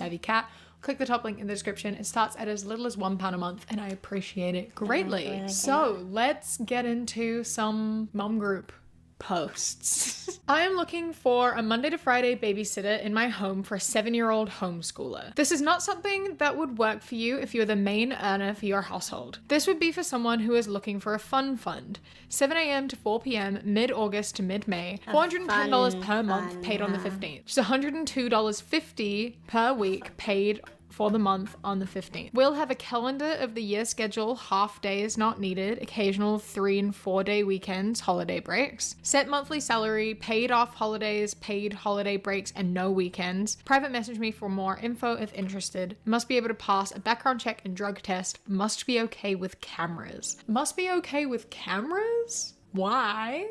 Click the top link in the description. It starts at as little as £1 a month, and I appreciate it greatly. So let's get into some mum group posts. I am looking for a Monday to Friday babysitter in my home for a 7-year-old homeschooler. This is not something that would work for you if you're the main earner for your household. This would be for someone who is looking for a fun fund. 7 a.m. to 4 p.m. mid-August to mid-May. $410 per month paid on the 15th. Just $102.50 per week paid for the month on the 15th. We'll have a calendar of the year schedule, half days not needed, occasional 3- and 4-day weekends, holiday breaks. Set monthly salary, paid off holidays, paid holiday breaks, and no weekends. Private message me for more info if interested. Must be able to pass a background check and drug test. Must be okay with cameras. Must be okay with cameras? Why?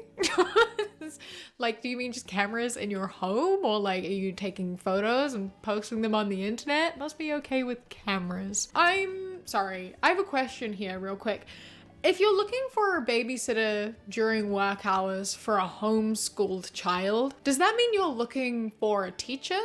Like, do you mean just cameras in your home? Or like, are you taking photos and posting them on the internet? Must be okay with cameras. I'm sorry. I have a question here real quick. If you're looking for a babysitter during work hours for a homeschooled child, does that mean you're looking for a teacher?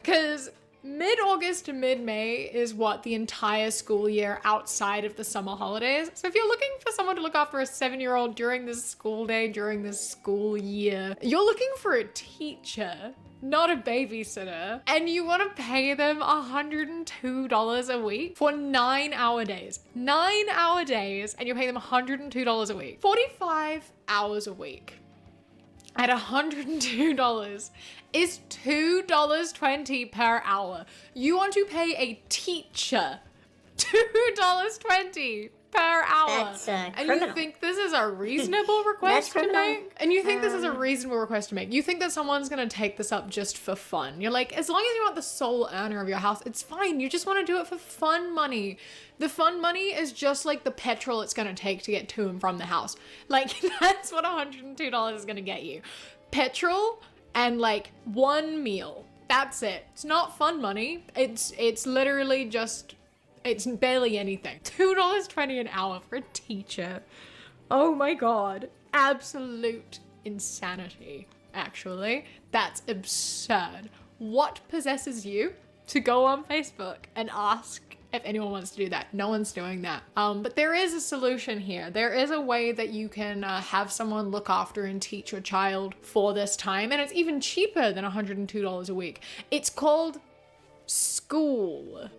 Because mid-August to mid-May is what the entire school year outside of the summer holidays. So if you're looking for someone to look after a 7-year-old during this school day, during this school year, you're looking for a teacher, not a babysitter. And you want to pay them $102 a week for 9-hour days. 9-hour days, and you're paying them $102 a week. 45 hours a week at $102 is $2.20 per hour. You want to pay a teacher $2.20 per hour. That's and criminal. you think this is a reasonable request to make? And you think this is a reasonable request to make? You think that someone's gonna take this up just for fun? You're like, as long as you want the sole earner of your house, it's fine. You just want to do it for fun money. The fun money is just like the petrol it's gonna take to get to and from the house. Like, that's what $102 is gonna get you. Petrol and like one meal. That's it. It's not fun money. It's literally just, it's barely anything. $2.20 an hour for a teacher. Oh my God. Absolute insanity, actually. That's absurd. What possesses you to go on Facebook and ask if anyone wants to do that? No one's doing that. But there is a solution here. There is a way that you can have someone look after and teach your child for this time. And it's even cheaper than $102 a week. It's called school.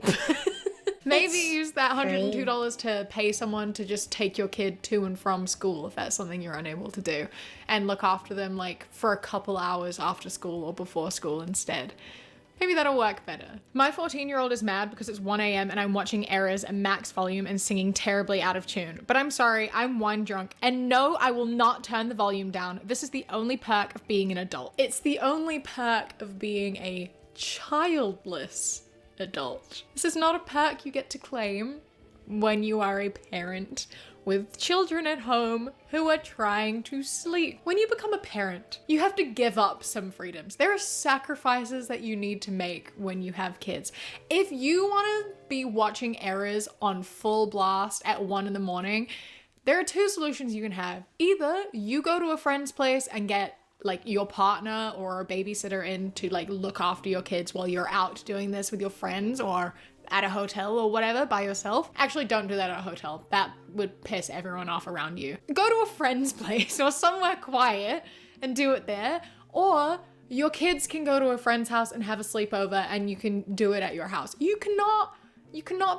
Maybe use that $102 to pay someone to just take your kid to and from school if that's something you're unable to do, and look after them like for a couple hours after school or before school instead. Maybe that'll work better. My 14-year-old is mad because it's 1 a.m. and I'm watching Errors at max volume and singing terribly out of tune. But I'm sorry, I'm wine drunk. And no, I will not turn the volume down. This is the only perk of being an adult. It's the only perk of being a childless adult. This is not a perk you get to claim when you are a parent with children at home who are trying to sleep. When you become a parent, you have to give up some freedoms. There are sacrifices that you need to make when you have kids. If you want to be watching Errors on full blast at 1 in the morning, there are two solutions you can have. Either you go to a friend's place and get like your partner or a babysitter in to like look after your kids while you're out doing this with your friends or at a hotel or whatever by yourself. Actually, don't do that at a hotel. That would piss everyone off around you. Go to a friend's place or somewhere quiet and do it there. Or your kids can go to a friend's house and have a sleepover and you can do it at your house. You cannot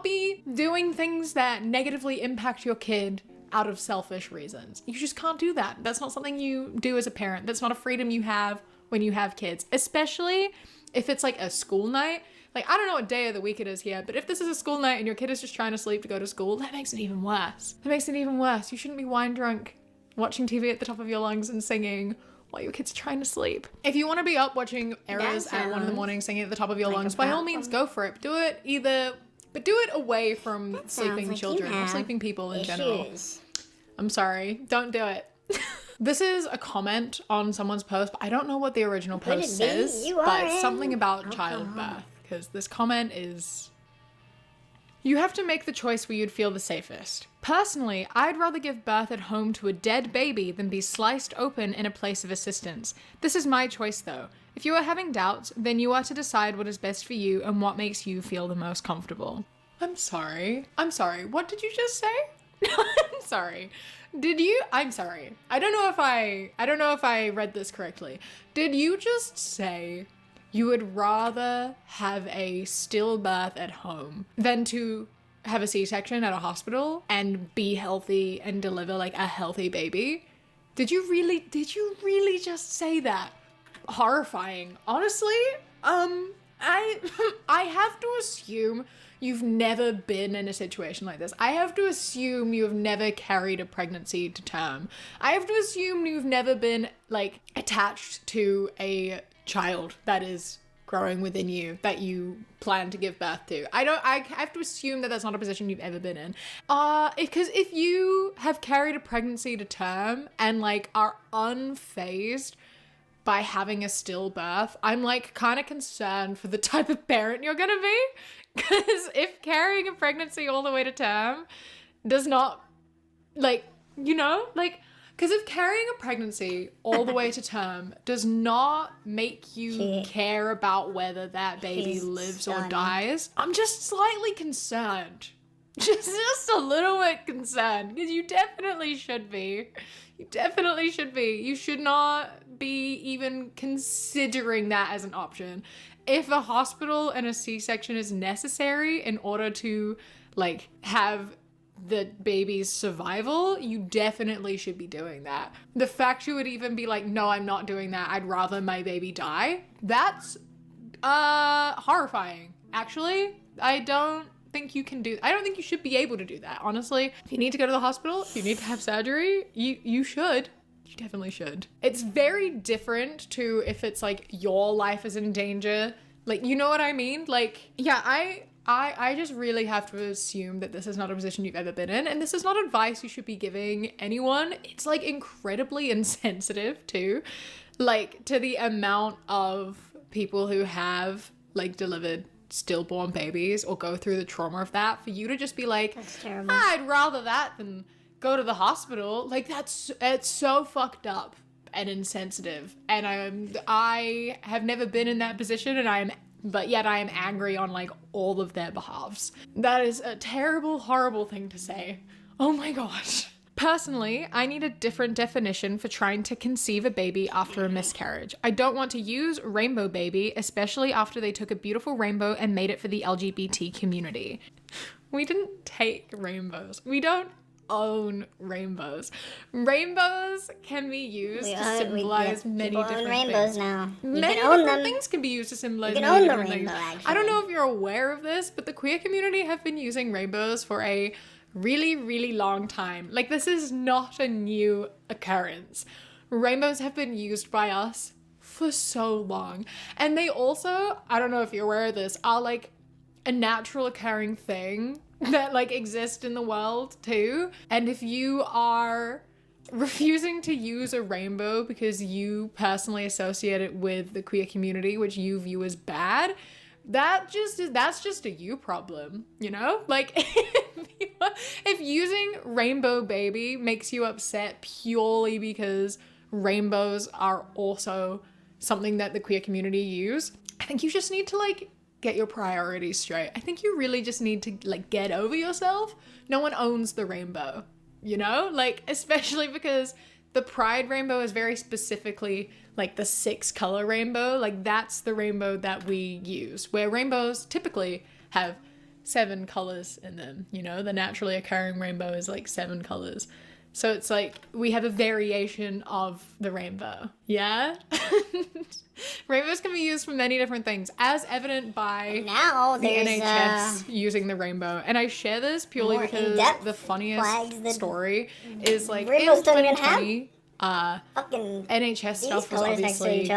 be doing things that negatively impact your kid out of selfish reasons. You just can't do that. That's not something you do as a parent. That's not a freedom you have when you have kids, especially if it's like a school night. Like, I don't know what day of the week it is here, but if this is a school night and your kid is just trying to sleep to go to school, that makes it even worse. That makes it even worse. You shouldn't be wine drunk, watching TV at the top of your lungs and singing while your kid's trying to sleep. If you want to be up watching Errors at 1 in the morning singing at the top of your lungs, by all means go for it. Do it away from sleeping children or sleeping people in general. I'm sorry, don't do it. This is a comment on someone's post, but I don't know what the original post says, but it's something about childbirth, because this comment is, you have to make the choice where you'd feel the safest. Personally, I'd rather give birth at home to a dead baby than be sliced open in a place of assistance. This is my choice though. If you are having doubts, then you are to decide what is best for you and what makes you feel the most comfortable. I'm sorry. What did you just say? I'm sorry. I'm sorry. I don't know if I read this correctly. Did you just say you would rather have a stillbirth at home than to have a C-section at a hospital and be healthy and deliver like a healthy baby? Did you really just say that? Horrifying. Honestly, I have to assume you've never been in a situation like this. I have to assume you've never carried a pregnancy to term. I have to assume you've never been like attached to a child that is growing within you that you plan to give birth to. I have to assume that that's not a position you've ever been in. Because if you have carried a pregnancy to term and like are unfazed by having a stillbirth, I'm like kind of concerned for the type of parent you're gonna be. Because if carrying a pregnancy all the way to term does not, like, you know, like, because if carrying a pregnancy all the way to term does not make you care about whether that baby lives or dies, I'm just slightly concerned. Just a little bit concerned, because you definitely should be. You definitely should be. You should not be even considering that as an option. If a hospital and a C-section is necessary in order to, like, have the baby's survival, you definitely should be doing that. The fact you would even be like, no, I'm not doing that, I'd rather my baby die, that's horrifying. Actually, I don't think you should be able to do that, honestly. If you need to go to the hospital, if you need to have surgery, you should. You definitely should. It's very different to if it's like your life is in danger. Like, you know what I mean? Like, yeah, I just really have to assume that this is not a position you've ever been in, and this is not advice you should be giving anyone. It's like incredibly insensitive too, like to the amount of people who have like delivered stillborn babies or go through the trauma of that, for you to just be like, that's terrible. I'd rather that than go to the hospital. Like, it's so fucked up and insensitive, and I have never been in that position, and but yet I am angry on like all of their behalves. That is a terrible, horrible thing to say. Oh my gosh. Personally, I need a different definition for trying to conceive a baby after a miscarriage. I don't want to use rainbow baby, especially after they took a beautiful rainbow and made it for the LGBT community. We didn't take rainbows. We don't own rainbows. Rainbows can be used to symbolize many different rainbows things. Now. Many different things can be used to symbolize many different things. I don't know if you're aware of this, but the queer community have been using rainbows for a really, really long time. Like, this is not a new occurrence. Rainbows have been used by us for so long. And they also, I don't know if you're aware of this, are like a natural occurring thing that like exist in the world too. And if you are refusing to use a rainbow because you personally associate it with the queer community, which you view as bad, that's just a you problem, you know? Like, if using rainbow baby makes you upset purely because rainbows are also something that the queer community use, I think you just need to like get your priorities straight. I think you really just need to like get over yourself. No one owns the rainbow, you know? Like, especially because the Pride rainbow is very specifically like the 6-color rainbow. Like, that's the rainbow that we use, where rainbows typically have 7 colors in them, you know? The naturally occurring rainbow is like 7 colors. So it's like we have a variation of the rainbow. Yeah? Rainbows can be used for many different things, as evident by the NHS using the rainbow. And I share this purely because the funniest story is like in 2020, NHS stuff was obviously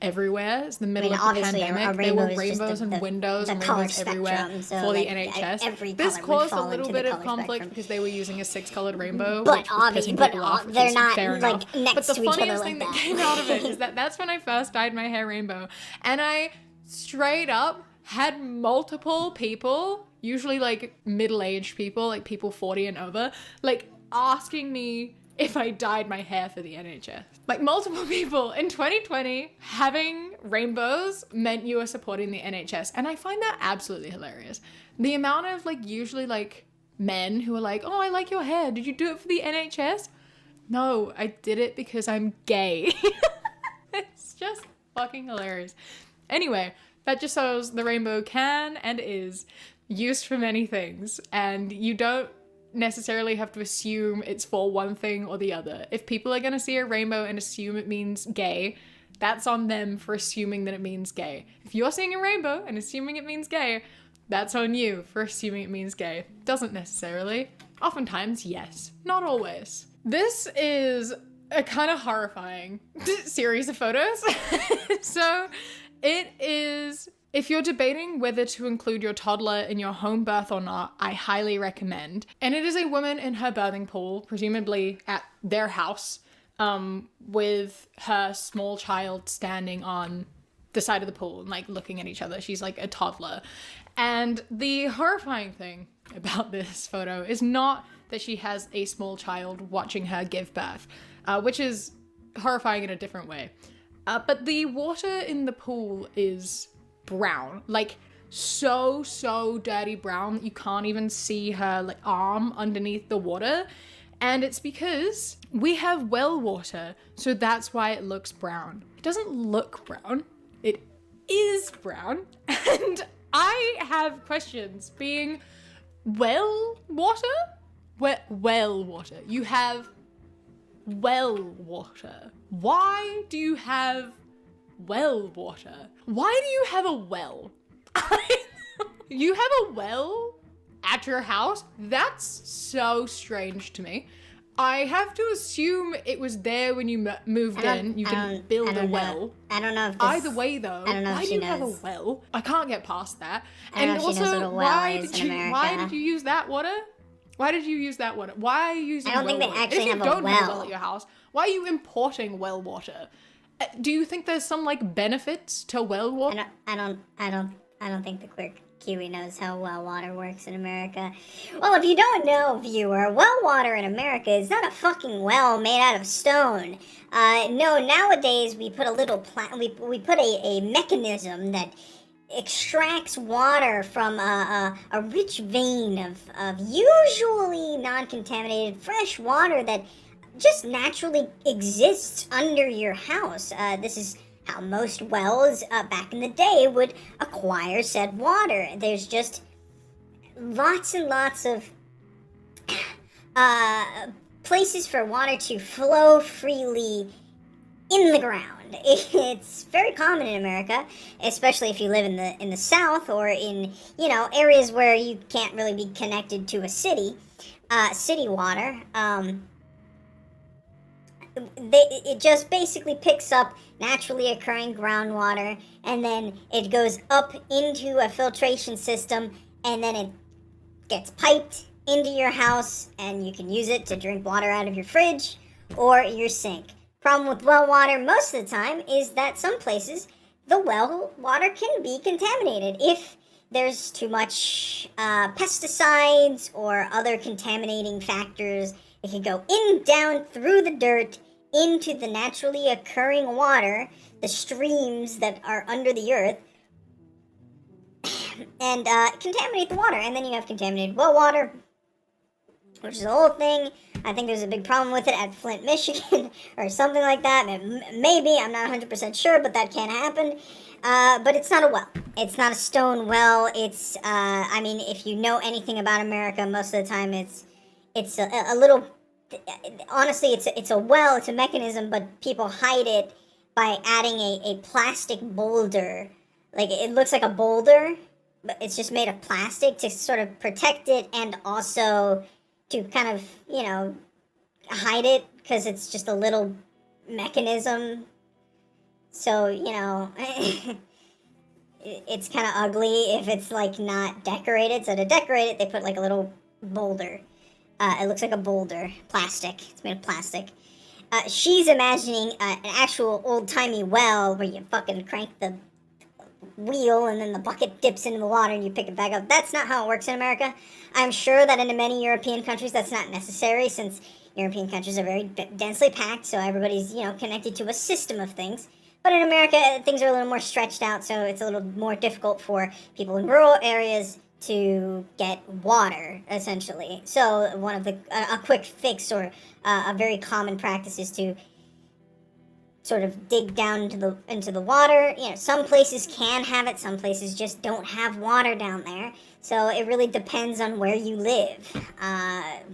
everywhere. It's the middle of the pandemic. There were rainbows and windows and rainbows everywhere for the NHS. This caused a little bit of conflict because they were using a 6-colored rainbow, which was pissing people off, which is fair enough. But the funniest thing that came out of it is that that's when I first dyed my hair rainbow. And I straight up had multiple people, usually like middle-aged people, like people 40 and over, like asking me if I dyed my hair for the NHS. Like, multiple people in 2020, having rainbows meant you were supporting the NHS. And I find that absolutely hilarious. The amount of like usually like men who are like, oh, I like your hair. Did you do it for the NHS? No, I did it because I'm gay. It's just fucking hilarious. Anyway, that just shows the rainbow can and is used for many things. And you don't necessarily have to assume it's for one thing or the other. If people are going to see a rainbow and assume it means gay, that's on them for assuming that it means gay. If you're seeing a rainbow and assuming it means gay, that's on you for assuming it means gay. Doesn't necessarily. Oftentimes, yes. Not always. This is a kind of horrifying series of photos. So It is, if you're debating whether to include your toddler in your home birth or not, I highly recommend. And it is a woman in her birthing pool, presumably at their house, with her small child standing on the side of the pool and like looking at each other. She's like a toddler. And the horrifying thing about this photo is not that she has a small child watching her give birth, which is horrifying in a different way. But the water in the pool is brown, like so dirty brown that you can't even see her like arm underneath the water. And it's because we have well water, so that's why it looks brown. It doesn't look brown, it is brown. And I have questions being well water? Well water. You have well water. Why do you have well water? Why do you have a well? You have a well at your house? That's so strange to me. I have to assume it was there when you moved in. You can build a well. I don't know if this, either way, though, I don't know why if do she you have a knows. well? I can't get past that. I don't And know if she knows also, what a well why is did in you America. why did you use that water? Why did you use that water? Why are you using I don't think well they water? actually If you have a don't have a well. well at your house, why are you importing well water? Do you think there's some like benefits to well water? I don't think the quirk Kiwi knows how well water works in America. Well, if you don't know, viewer, well water in America is not a fucking well made out of stone. No, nowadays we put a little we put a mechanism that extracts water from a rich vein of usually non-contaminated fresh water that just naturally exists under your house. This is how most wells back in the day would acquire said water. There's just lots and lots of places for water to flow freely in the ground. It's very common in America, especially if you live in the South or in areas where you can't really be connected to a city. City water. It just basically picks up naturally occurring groundwater, and then it goes up into a filtration system, and then it gets piped into your house, and you can use it to drink water out of your fridge or your sink. Problem with well water most of the time is that some places the well water can be contaminated if there's too much pesticides or other contaminating factors. It can go down through the dirt into the naturally occurring water, the streams that are under the earth, and contaminate the water. And then you have contaminated well water, which is a whole thing. I think there's a big problem with it at Flint, Michigan, or something like that. Maybe, I'm not 100% sure, but that can happen. But it's not a well. It's not a stone well. It's, I mean, if you know anything about America, most of the time it's a little... Honestly, it's a well, it's a mechanism, but people hide it by adding a plastic boulder. Like, it looks like a boulder, but it's just made of plastic to sort of protect it and also to kind of, hide it, because it's just a little mechanism. So, it's kind of ugly if it's, like, not decorated. So to decorate it, they put, like, a little boulder. It looks like a boulder. Plastic. It's made of plastic. She's imagining an actual old-timey well where you fucking crank the wheel and then the bucket dips into the water and you pick it back up. That's not how it works in America. I'm sure that in many European countries that's not necessary, since European countries are very densely packed, so everybody's, connected to a system of things. But in America, things are a little more stretched out, so it's a little more difficult for people in rural areas to get water, essentially. So one of a quick fix or a very common practice is to sort of dig down into the water. Some places can have it, some places just don't have water down there. So it really depends on where you live.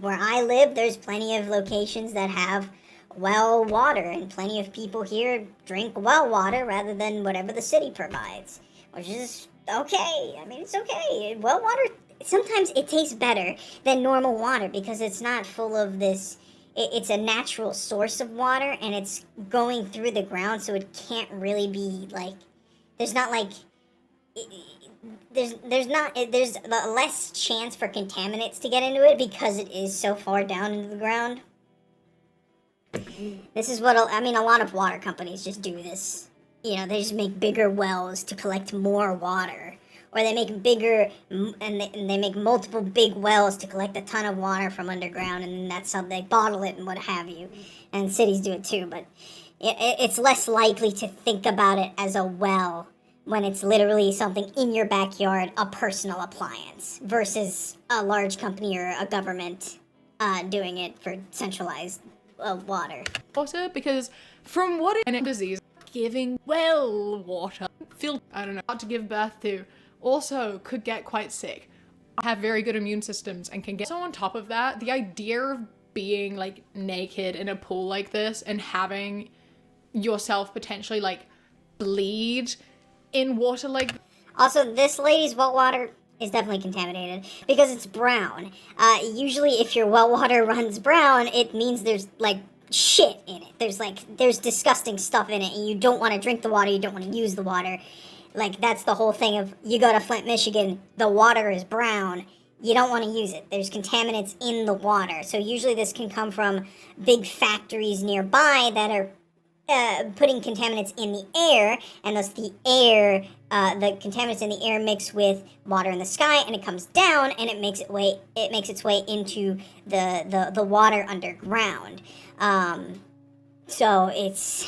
Where I live, there's plenty of locations that have well water, and plenty of people here drink well water rather than whatever the city provides, which is okay. I mean, it's okay. Well water, sometimes it tastes better than normal water because it's not full of this. It's a natural source of water, and it's going through the ground, so it can't really be, like, there's not like there's less chance for contaminants to get into it because it is so far down into the ground. This is what I mean. A lot of water companies just do this. You know, they just make bigger wells to collect more water, or they make bigger and they make multiple big wells to collect a ton of water from underground, and that's how they bottle it and what have you. And cities do it too, but it's less likely to think about it as a well when it's literally something in your backyard, a personal appliance, versus a large company or a government doing it for centralized water. Water, because from what it disease, giving well water, I don't know, hard to give birth to, also could get quite sick. Have very good immune systems and can get. So on top of that, the idea of being like naked in a pool like this and having yourself potentially like bleed in water like. Also, this lady's well water is definitely contaminated because it's brown. Usually if your well water runs brown, it means there's like shit in it. There's disgusting stuff in it, and you don't want to drink the water, you don't want to use the water. Like, that's the whole thing of, you go to Flint, Michigan, the water is brown, you don't want to use it. There's contaminants in the water. So usually this can come from big factories nearby that are putting contaminants in the air, and thus the contaminants in the air mix with water in the sky, and it comes down, and it makes its way into the water underground. So it's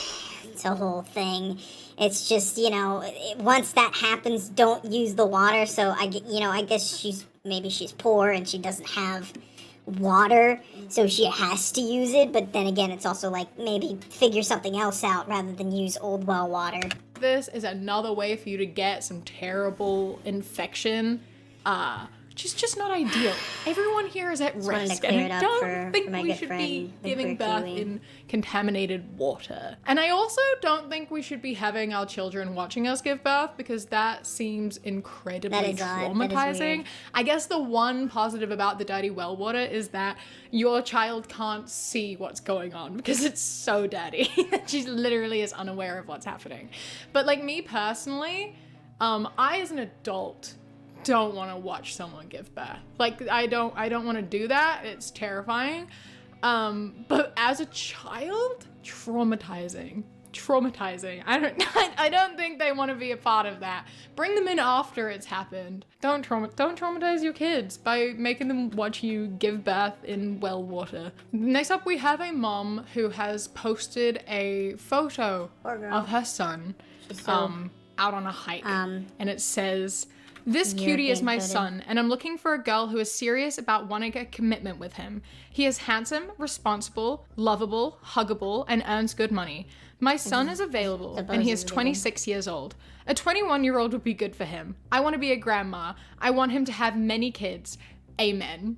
a whole thing. It's just, you know, once that happens, don't use the water. So I guess she's poor and she doesn't have water, so she has to use it. But then again, it's also like, maybe figure something else out rather than use old well water. This is another way for you to get some terrible infection. Just not ideal. Everyone here is at risk, and I don't think we should be giving birth in contaminated water. And I also don't think we should be having our children watching us give birth, because that seems incredibly traumatizing. I guess the one positive about the dirty well water is that your child can't see what's going on because it's so dirty. She literally is unaware of what's happening. But like me personally, I as an adult don't want to watch someone give birth. Like, I don't want to do that. It's terrifying. But as a child, traumatizing. I don't think they want to be a part of that. Bring them in after it's happened. Don't traumatize your kids by making them watch you give birth in well water. Next up, we have a mom who has posted a photo of her son out on a hike, and it says, "This cutie is my son, and I'm looking for a girl who is serious about wanting a commitment with him. He is handsome, responsible, lovable, huggable, and earns good money. My son is available, and he is 26 years old. A 21-year-old would be good for him. I want to be a grandma. I want him to have many kids. Amen."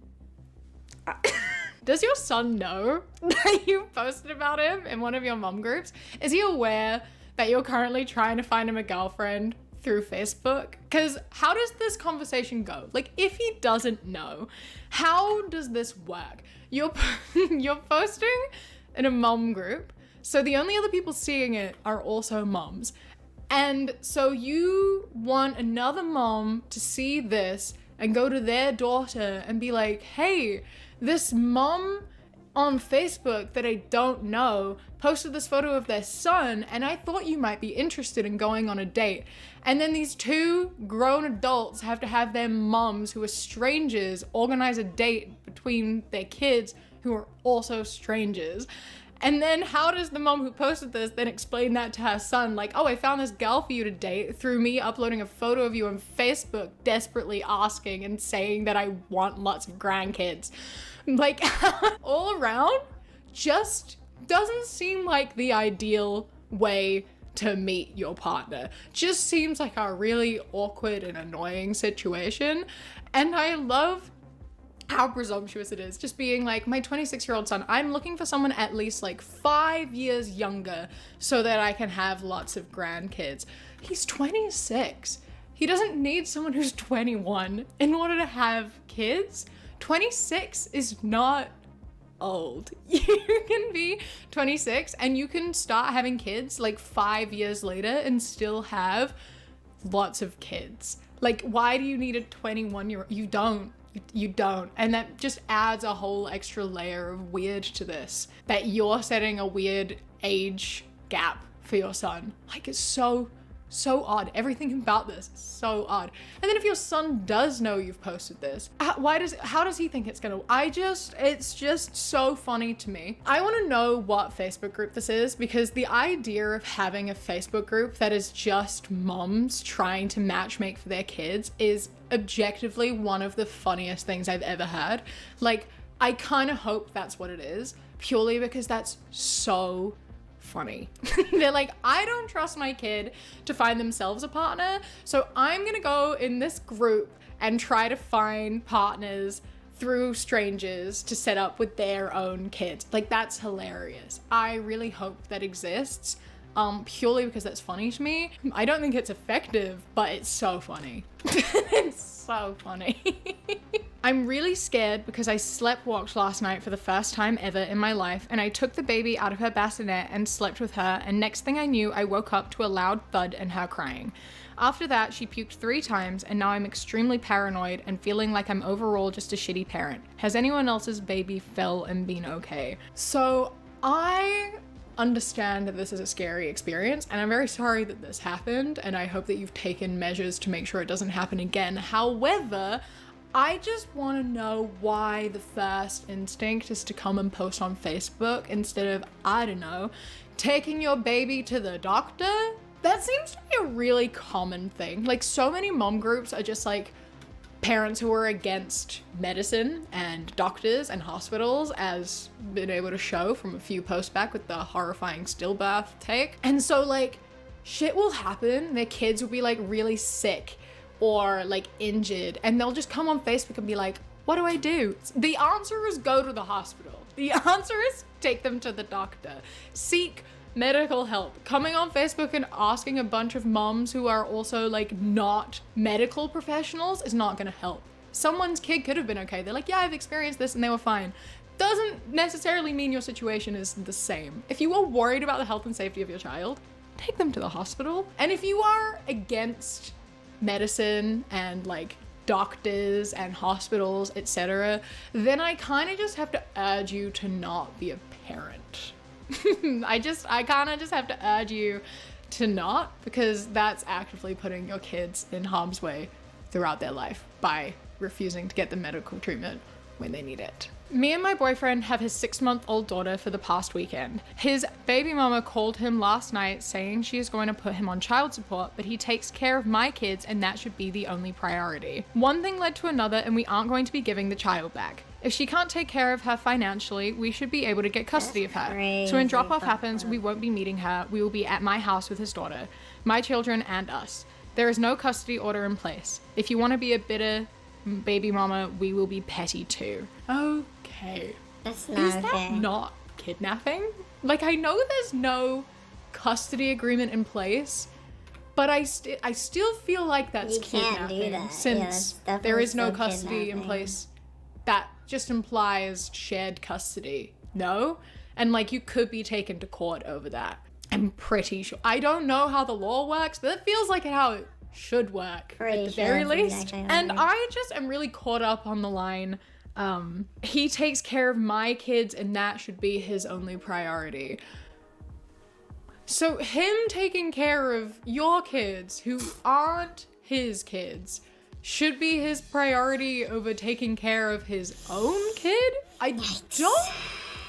Does your son know that you posted about him in one of your mom groups? Is he aware that you're currently trying to find him a girlfriend through Facebook? Because how does this conversation go? Like, if he doesn't know, how does this work? You're posting in a mom group, so the only other people seeing it are also moms. And so you want another mom to see this and go to their daughter and be like, "Hey, this mom on Facebook that I don't know posted this photo of their son, and I thought you might be interested in going on a date." And then these two grown adults have to have their moms, who are strangers, organize a date between their kids who are also strangers. And then how does the mom who posted this then explain that to her son? Like, "Oh, I found this girl for you to date through me uploading a photo of you on Facebook, desperately asking and saying that I want lots of grandkids." Like, all around, just doesn't seem like the ideal way to meet your partner. Just seems like a really awkward and annoying situation. And I love how presumptuous it is, just being like, "My 26-year-old son, I'm looking for someone at least like 5 years younger so that I can have lots of grandkids." He's 26. He doesn't need someone who's 21 in order to have kids. 26 is not old. You can be 26 and you can start having kids like 5 years later and still have lots of kids. Like, why do you need a 21-year-old? You don't. You don't. And that just adds a whole extra layer of weird to this. That you're setting a weird age gap for your son. Like, it's so odd. Everything about this is so odd. And then if your son does know you've posted this, how does he think it's gonna, it's just so funny to me. I want to know what Facebook group this is, because the idea of having a Facebook group that is just moms trying to matchmake for their kids is objectively one of the funniest things I've ever heard. Like, I kind of hope that's what it is, purely because that's so funny. They're like, I don't trust my kid to find themselves a partner, so I'm gonna go in this group and try to find partners through strangers to set up with their own kids. Like, that's hilarious. I really hope that exists, purely because that's funny to me. I don't think it's effective, but it's so funny. It's so funny. I'm really scared because I sleptwalked last night for the first time ever in my life, and I took the baby out of her bassinet and slept with her, and next thing I knew, I woke up to a loud thud and her crying. After that, she puked 3 times, and now I'm extremely paranoid and feeling like I'm overall just a shitty parent. Has anyone else's baby fell and been okay? So I understand that this is a scary experience, and I'm very sorry that this happened, and I hope that you've taken measures to make sure it doesn't happen again. However, I just want to know why the first instinct is to come and post on Facebook instead of, I don't know, taking your baby to the doctor. That seems to be a really common thing. Like, so many mom groups are just like parents who are against medicine and doctors and hospitals, as been able to show from a few posts back with the horrifying stillbirth take. And so, like, shit will happen. Their kids will be like really sick or like injured, and they'll just come on Facebook and be like, what do I do? The answer is go to the hospital. The answer is take them to the doctor. Seek medical help. Coming on Facebook and asking a bunch of moms who are also like not medical professionals is not gonna help. Someone's kid could have been okay. They're like, yeah, I've experienced this and they were fine. Doesn't necessarily mean your situation is the same. If you are worried about the health and safety of your child, take them to the hospital. And if you are against medicine and like doctors and hospitals, etc., then I kind of just have to urge you to not be a parent. I kind of just have to urge you to not, because that's actively putting your kids in harm's way throughout their life by refusing to get the medical treatment when they need it. Me and my boyfriend have his 6-month-old daughter for the past weekend. His baby mama called him last night saying she is going to put him on child support, but he takes care of my kids and that should be the only priority. One thing led to another and we aren't going to be giving the child back. If she can't take care of her financially, we should be able to get custody of her. So when drop-off happens, we won't be meeting her. We will be at my house with his daughter, my children and us. There is no custody order in place. If you want to be a bitter baby mama, we will be petty too. Okay. That's not Is that okay. not kidnapping? Like, I know there's no custody agreement in place, but I still feel like that's You can't kidnapping, do that. since Yeah, there is no still custody in kidnapping. place. That just implies shared custody, no? And like, you could be taken to court over that. I'm pretty sure. I don't know how the law works, but it feels like how it should work Pretty at the sure very that's least. exactly how it And works. I just am really caught up on the line, he takes care of my kids and that should be his only priority. So him taking care of your kids who aren't his kids should be his priority over taking care of his own kid? I don't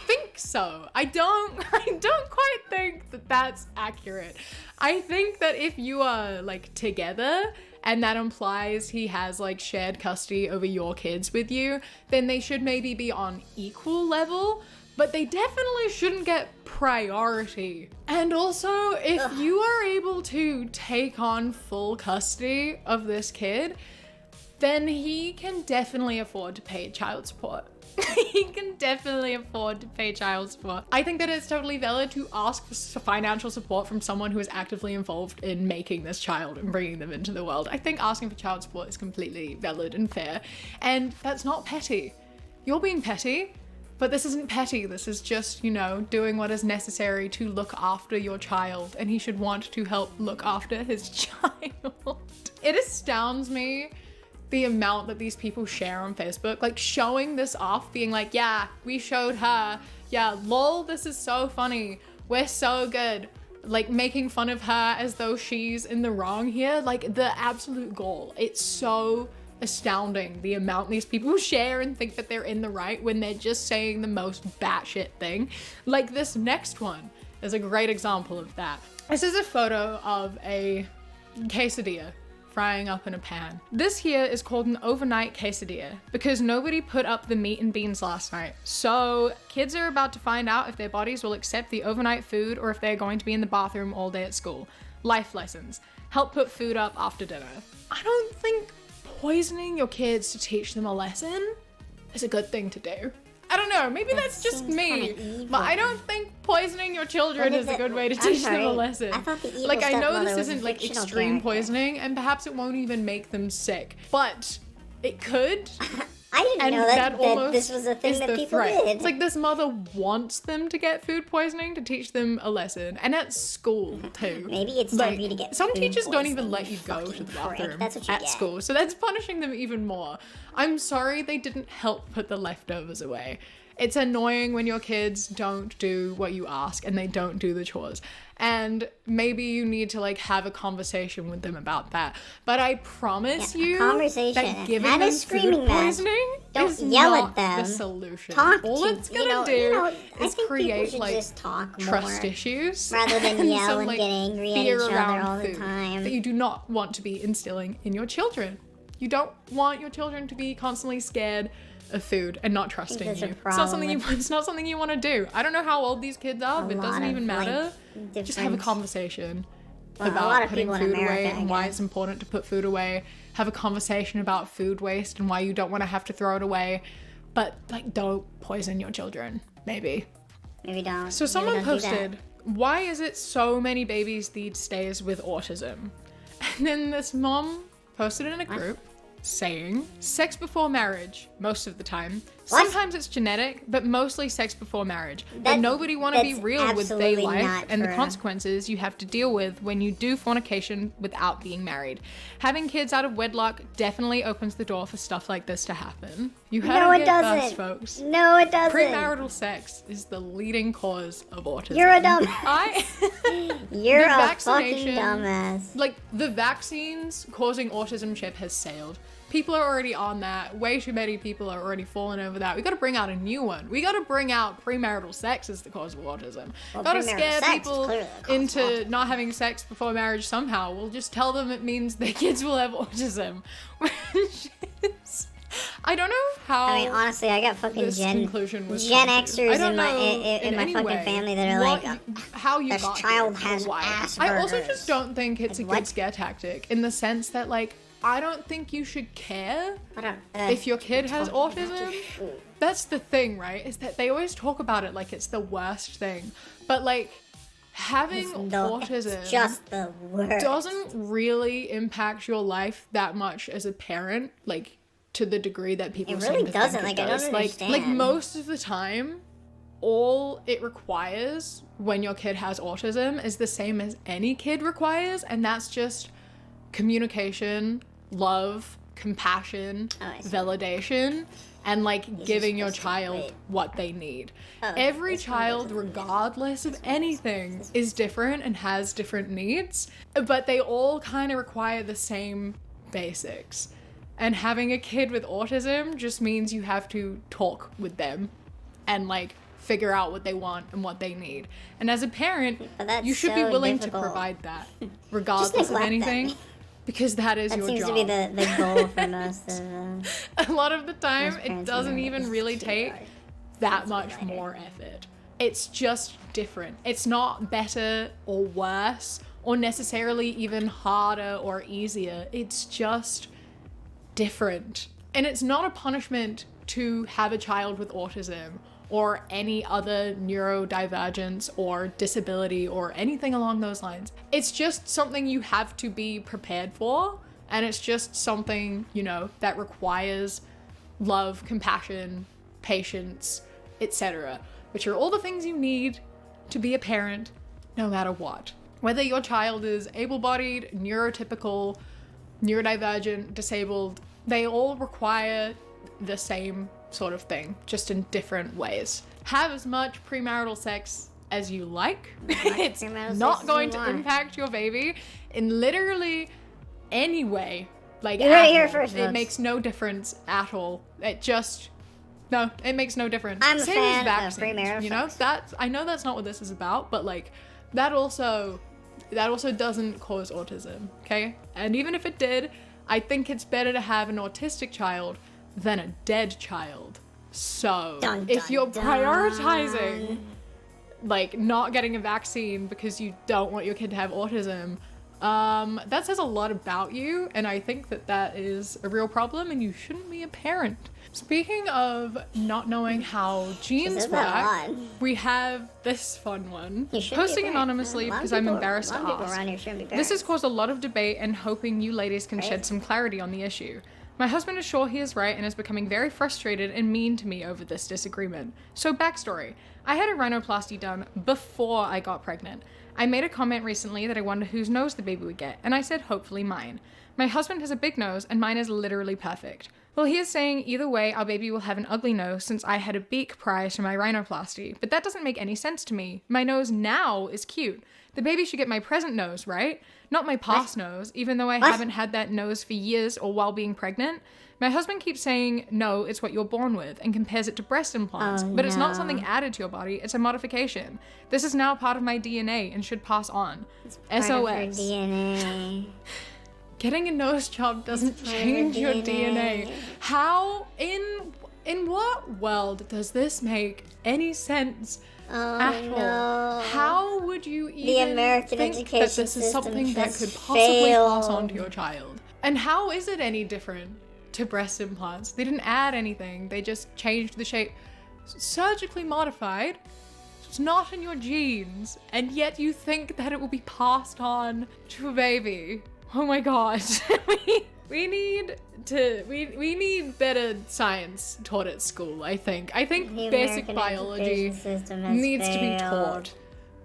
think so. I don't quite think that that's accurate. I think that if you are like together and that implies he has like shared custody over your kids with you, then they should maybe be on equal level, but they definitely shouldn't get priority. And also, if you are able to take on full custody of this kid, then he can definitely afford to pay child support. He can definitely afford to pay child support. I think that it's totally valid to ask for financial support from someone who is actively involved in making this child and bringing them into the world. I think asking for child support is completely valid and fair. And that's not petty. You're being petty But this isn't petty. This is just, you know, doing what is necessary to look after your child, and he should want to help look after his child. It astounds me the amount that these people share on Facebook, like showing this off, being like, yeah, we showed her. Yeah, lol, this is so funny. We're so good. Like making fun of her as though she's in the wrong here. Like the absolute goal. It's so astounding the amount these people share and think that they're in the right when they're just saying the most batshit thing. Like this next one is a great example of that. This is a photo of a quesadilla frying up in a pan. This here is called an overnight quesadilla because nobody put up the meat and beans last night. So kids are about to find out if their bodies will accept the overnight food or if they're going to be in the bathroom all day at school. Life lessons. Help put food up after dinner. I don't think poisoning your kids to teach them a lesson is a good thing to do. I don't know, maybe that's just me, but I don't think poisoning your children is a good way to teach them a lesson. I thought the evil like, I know stepmother this was a isn't like fictional extreme character. poisoning, and perhaps it won't even make them sick, but it could. I didn't And know that almost this was a thing is that the people threat. did. It's like this mother wants them to get food poisoning to teach them a lesson, and at school too. Maybe it's time for you to get some food teachers don't even poisoning, let you you go to the fucking prick. bathroom That's what you at get. school, so that's punishing them even more. I'm sorry they didn't help put the leftovers away. It's annoying when your kids don't do what you ask and they don't do the chores. And maybe you need to like have a conversation with them about that. But I promise you that giving them food poisoning Don't is yell not at them. the solution. Talk All to it's gonna I do is think create people should like just talk trust more, issues rather than and yell some, and like, get angry at fear each other around all the food time. that you do not want to be instilling in your children. You don't want your children to be constantly scared of food and not trusting there's a you. It's not something problem it's not something you want to do. I don't know how old these kids are, but it doesn't even matter. Just have a conversation Well, a lot about of putting people in food America, away I and why guess. it's important to put food away. Have a conversation about food waste and why you don't want to have to throw it away. But like, don't poison your children. Maybe. Maybe don't. So Maybe someone don't do that. posted, why is it so many babies these days with autism? And then this mom posted in a group saying, sex before marriage, most of the time. What? Sometimes it's genetic, but mostly sex before marriage. But That- nobody want to be that's real with day absolutely life not and the true. consequences you have to deal with when you do fornication without being married. Having kids out of wedlock definitely opens the door for stuff like this to happen. You heard No, it it here doesn't. first, folks. No, it doesn't. Premarital sex is the leading cause of autism. You're a dumb. You're The a vaccination- fucking dumbass. Like, the vaccines causing autism ship has sailed. People are already on that. Way too many people are already falling over that. We gotta bring out a new one. We gotta bring out premarital sex as the cause of autism. Well, Gotta premarital scare sex is people clearly the cause of into autism. not having sex before marriage somehow. We'll just tell them it means their kids will have autism. Which is... I don't know how. I mean, honestly, I got fucking this conclusion was Gen come to. Xers I don't in my know in my any fucking way family that are what- like, how you this got child here, has why. Asperger's. I also just don't think it's a Like, good scare tactic in the sense that, like, I don't think you should care if your kid has autism. That's the thing, right? Is that they always talk about it like it's the worst thing, but like having autism It's just the worst. doesn't really impact your life that much as a parent, like to the degree that people It seem really to doesn't. think it Like, I don't does. understand. Like most of the time, all it requires when your kid has autism is the same as any kid requires, and that's just communication, love, compassion, validation, and like giving your child what they need. Every child, regardless of anything, is different and has different needs, but they all kind of require the same basics. And having a kid with autism just means you have to talk with them and like figure out what they want and what they need. And as a parent, that's you should be so willing difficult. to provide that regardless of neglect anything. them. Because that is That your seems job. to be the goal for most of them. A lot of the time, Most it parents doesn't know even this really is too take hard. that much more effort. It's just different. It's not better or worse or necessarily even harder or easier. It's just different. And it's not a punishment to have a child with autism or any other neurodivergence or disability or anything along those lines. It's just something you have to be prepared for, and it's just something, you know, that requires love, compassion, patience, etc., which are all the things you need to be a parent, no matter what. Whether your child is able-bodied, neurotypical, neurodivergent, disabled, they all require the same sort of thing, just in different ways. Have as much premarital sex as you like. It's not going to impact your baby in literally any way. Like, you heard it here first, it makes no difference at all. It makes no difference. I'm Same a as fan vaccines, of premarital you know? sex. I know that's not what this is about, but like, that also doesn't cause autism, okay? And even if it did, I think it's better to have an autistic child than a dead child. So, if you're prioritizing, like, not getting a vaccine because you don't want your kid to have autism, that says a lot about you, and I think that is a real problem, and you shouldn't be a parent. Speaking of not knowing how genes work, we have this fun one. Posting anonymously because I'm embarrassed to ask. This has caused a lot of debate, and hoping you ladies can shed some clarity on the issue. My husband is sure he is right and is becoming very frustrated and mean to me over this disagreement. So backstory. I had a rhinoplasty done before I got pregnant. I made a comment recently that I wonder whose nose the baby would get, and I said hopefully mine. My husband has a big nose and mine is literally perfect. Well, he is saying either way our baby will have an ugly nose since I had a beak prior to my rhinoplasty, but that doesn't make any sense to me. My nose now is cute. The baby should get my present nose, right? Not my past nose, even though I haven't had that nose for years or while being pregnant. My husband keeps saying, no, it's what you're born with, and compares it to breast implants, but it's not something added to your body, it's a modification. This is now part of my DNA and should pass on. SOS. DNA. Getting a nose job doesn't change your DNA. How, in what world does this make any sense at all? How would you even think that this is something that could possibly pass on to your child? And how is it any different to breast implants? They didn't add anything. They just changed the shape. Surgically modified. It's not in your genes. And yet you think that it will be passed on to a baby. Oh my god. We need better science taught at school, I think. I think basic biology needs to be taught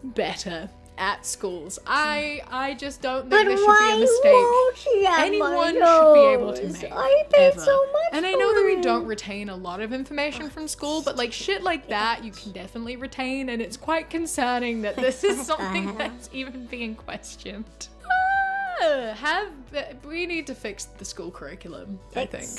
better at schools. I just don't think this should be a mistake anyone should be able to make. I paid so much and I know that we don't retain a lot of information from school, but like shit like that you can definitely retain, and it's quite concerning that this is something that's even being questioned. We need to fix the school curriculum, I think.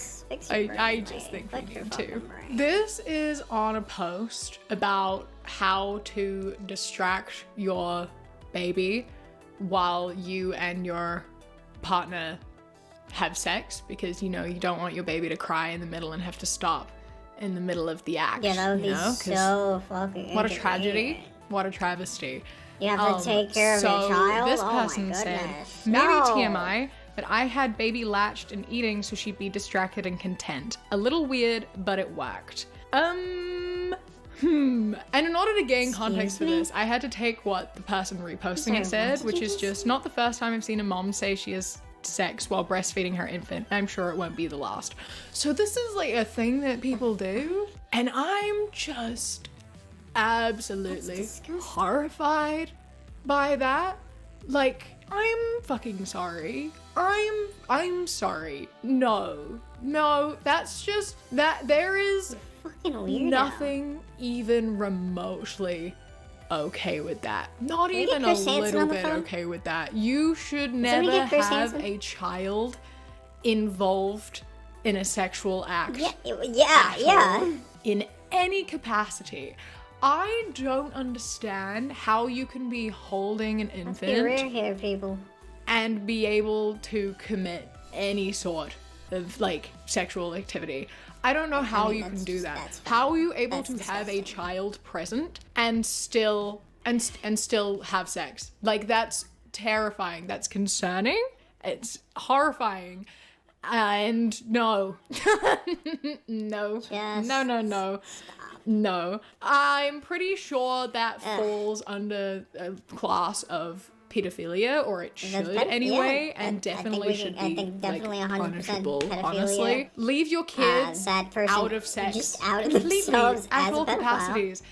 I just think we need to. This is on a post about how to distract your baby while you and your partner have sex, because you don't want your baby to cry in the middle and have to stop in the middle of the act. Yeah, that would be so fucking what a tragedy. What a travesty. You have to take care of your child? This person said, maybe TMI, but I had baby latched and eating so she'd be distracted and content. A little weird, but it worked. And in order to gain context for this, I had to take what the person reposting it said, which is just not the first time I've seen a mom say she has sex while breastfeeding her infant. I'm sure it won't be the last. So this is like a thing that people do, and I'm just absolutely horrified by that. Like, I'm fucking sorry. I'm sorry. No, that's just that there is nothing even remotely okay with that. Not even a little bit okay with that. You should never have a child involved in a sexual act. Yeah. In any capacity. I don't understand how you can be holding an infant and be able to commit any sort of like sexual activity. I don't know how you can do that. How are you able to have a child present and still have sex? Like, that's terrifying. That's concerning. It's horrifying. And no. No. No. I'm pretty sure that falls under a class of pedophilia, or it should anyway, and definitely should be, I think definitely 100% punishable, pedophilia. honestly. Leave your kids that person out of sex. just out of completely, themselves at as all a pedophile. capacities.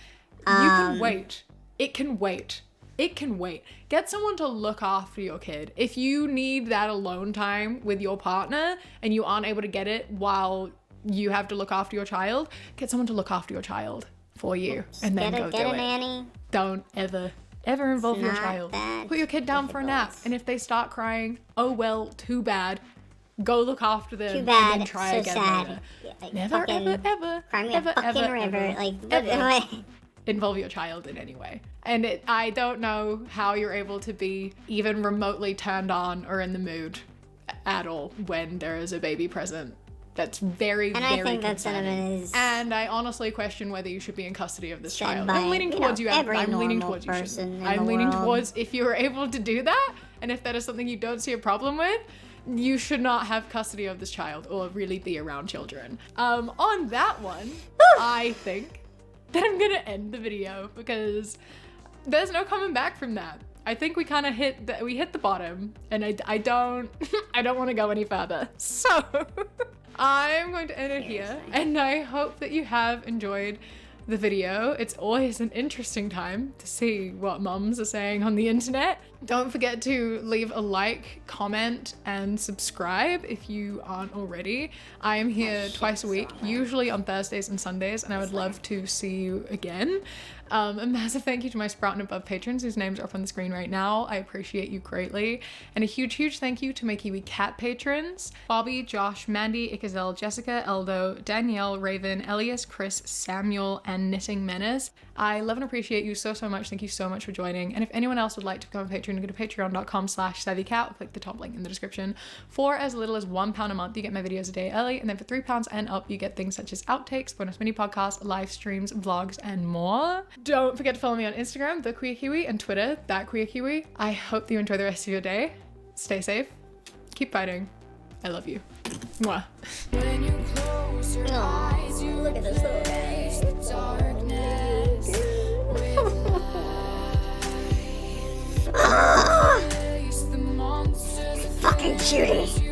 You can wait. It can wait. It can wait. Get someone to look after your kid. If you need that alone time with your partner and you aren't able to get it while you have to look after your child, get someone to look after your child for you, and then go do get a it. nanny. Don't ever involve your child. Put your kid down for a nap, and if they start crying, oh well, too bad. Go look after them. Too bad. And then try so again sad. later. Like, Never, ever, cry me a fucking river. Like, ever involve your child in any way. And I don't know how you're able to be even remotely turned on or in the mood at all when there is a baby present. That's very, and very I think that concerning. sentiment is. And I honestly question whether you should be in custody of this child. By, I'm leaning towards you. I'm leaning towards you. I'm leaning towards if you were able to do that, and if that is something you don't see a problem with, you should not have custody of this child or really be around children. On that one, I think that I'm gonna end the video because there's no coming back from that. I think we kind of hit the bottom, and I don't want to go any further. So I'm going to end it here, and I hope that you have enjoyed the video. It's always an interesting time to see what mums are saying on the internet. Don't forget to leave a like, comment, and subscribe if you aren't already. I am here twice a week, usually on Thursdays and Sundays, and I would love to see you again. A massive thank you to my Sprout and Above patrons whose names are up on the screen right now. I appreciate you greatly. And a huge thank you to my Kiwi Cat patrons: Bobby, Josh, Mandy, Ikazel, Jessica, Eldo, Danielle, Raven, Elias, Chris, Samuel, and Knitting Menace. I love and appreciate you so much. Thank you so much for joining. And if anyone else would like to become a patron, go to patreon.com/savvycat or click the top link in the description. For as little as £1 a month, you get my videos a day early, and then for £3 and up, you get things such as outtakes, bonus mini podcasts, live streams, vlogs, and more. Don't forget to follow me on Instagram, The Queer Kiwi, and Twitter, That Queer Kiwi. I hope that you enjoy the rest of your day. Stay safe. Keep fighting. I love you. Mwah. When you close your eyes, you look at this little guy. Darkness with fucking cutie.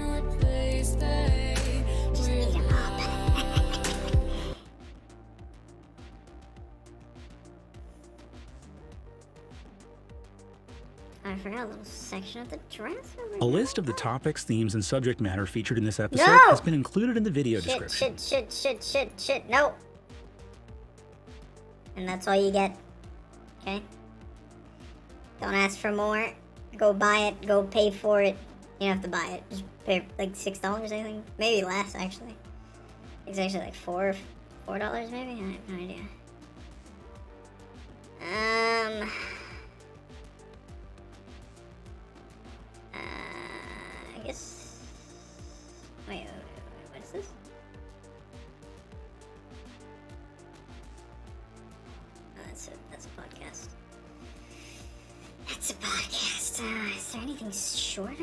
I forgot a little section of the dress over A list of the topics, themes, and subject matter featured in this episode No! has been included in the video description. Shit, no. And that's all you get. Okay? Don't ask for more. Go buy it. Go pay for it. You don't have to buy it. Just pay like $6, I think. Maybe less, actually. It's actually like $4 maybe? I have no idea. I guess. Wait, what is this? Oh, that's a podcast. That's a podcast. Is there anything shorter?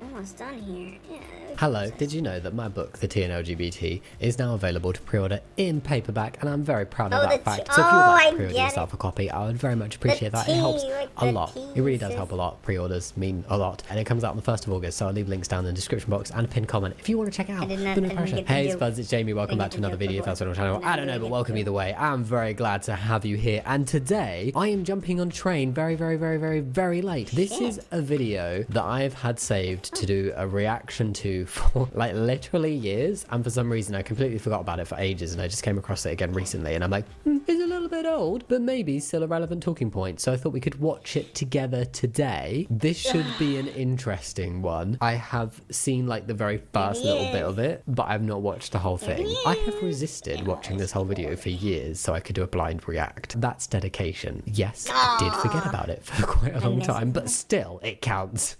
Almost done here. Yeah. Hello, did you know that my book, The Tea and LGBT, is now available to pre-order in paperback, and I'm very proud of that fact. So if you would like to pre-order yourself a copy, I would very much appreciate that. It helps a lot. It really does help a lot. Pre-orders mean a lot, and it comes out on the 1st of August, so I'll leave links down in the description box and a pinned comment if you want to check it out. No pressure. Hey, it's Buzz, it's Jamie. Welcome back to another video if that's on our channel. I don't know, but welcome either way. I'm very glad to have you here, and today I am jumping on a train very late. This is a video that I have had saved to do a reaction to for like literally years, and for some reason I completely forgot about it for ages, and I just came across it again recently, and I'm like, it's a little bit old, but maybe still a relevant talking point, so I thought we could watch it together today. This should be an interesting one. I have seen like the very first little bit of it, but I've not watched the whole thing. I have resisted watching this whole video for years so I could do a blind react. That's dedication. Yes, I did forget about it for quite a long time, but still, it counts.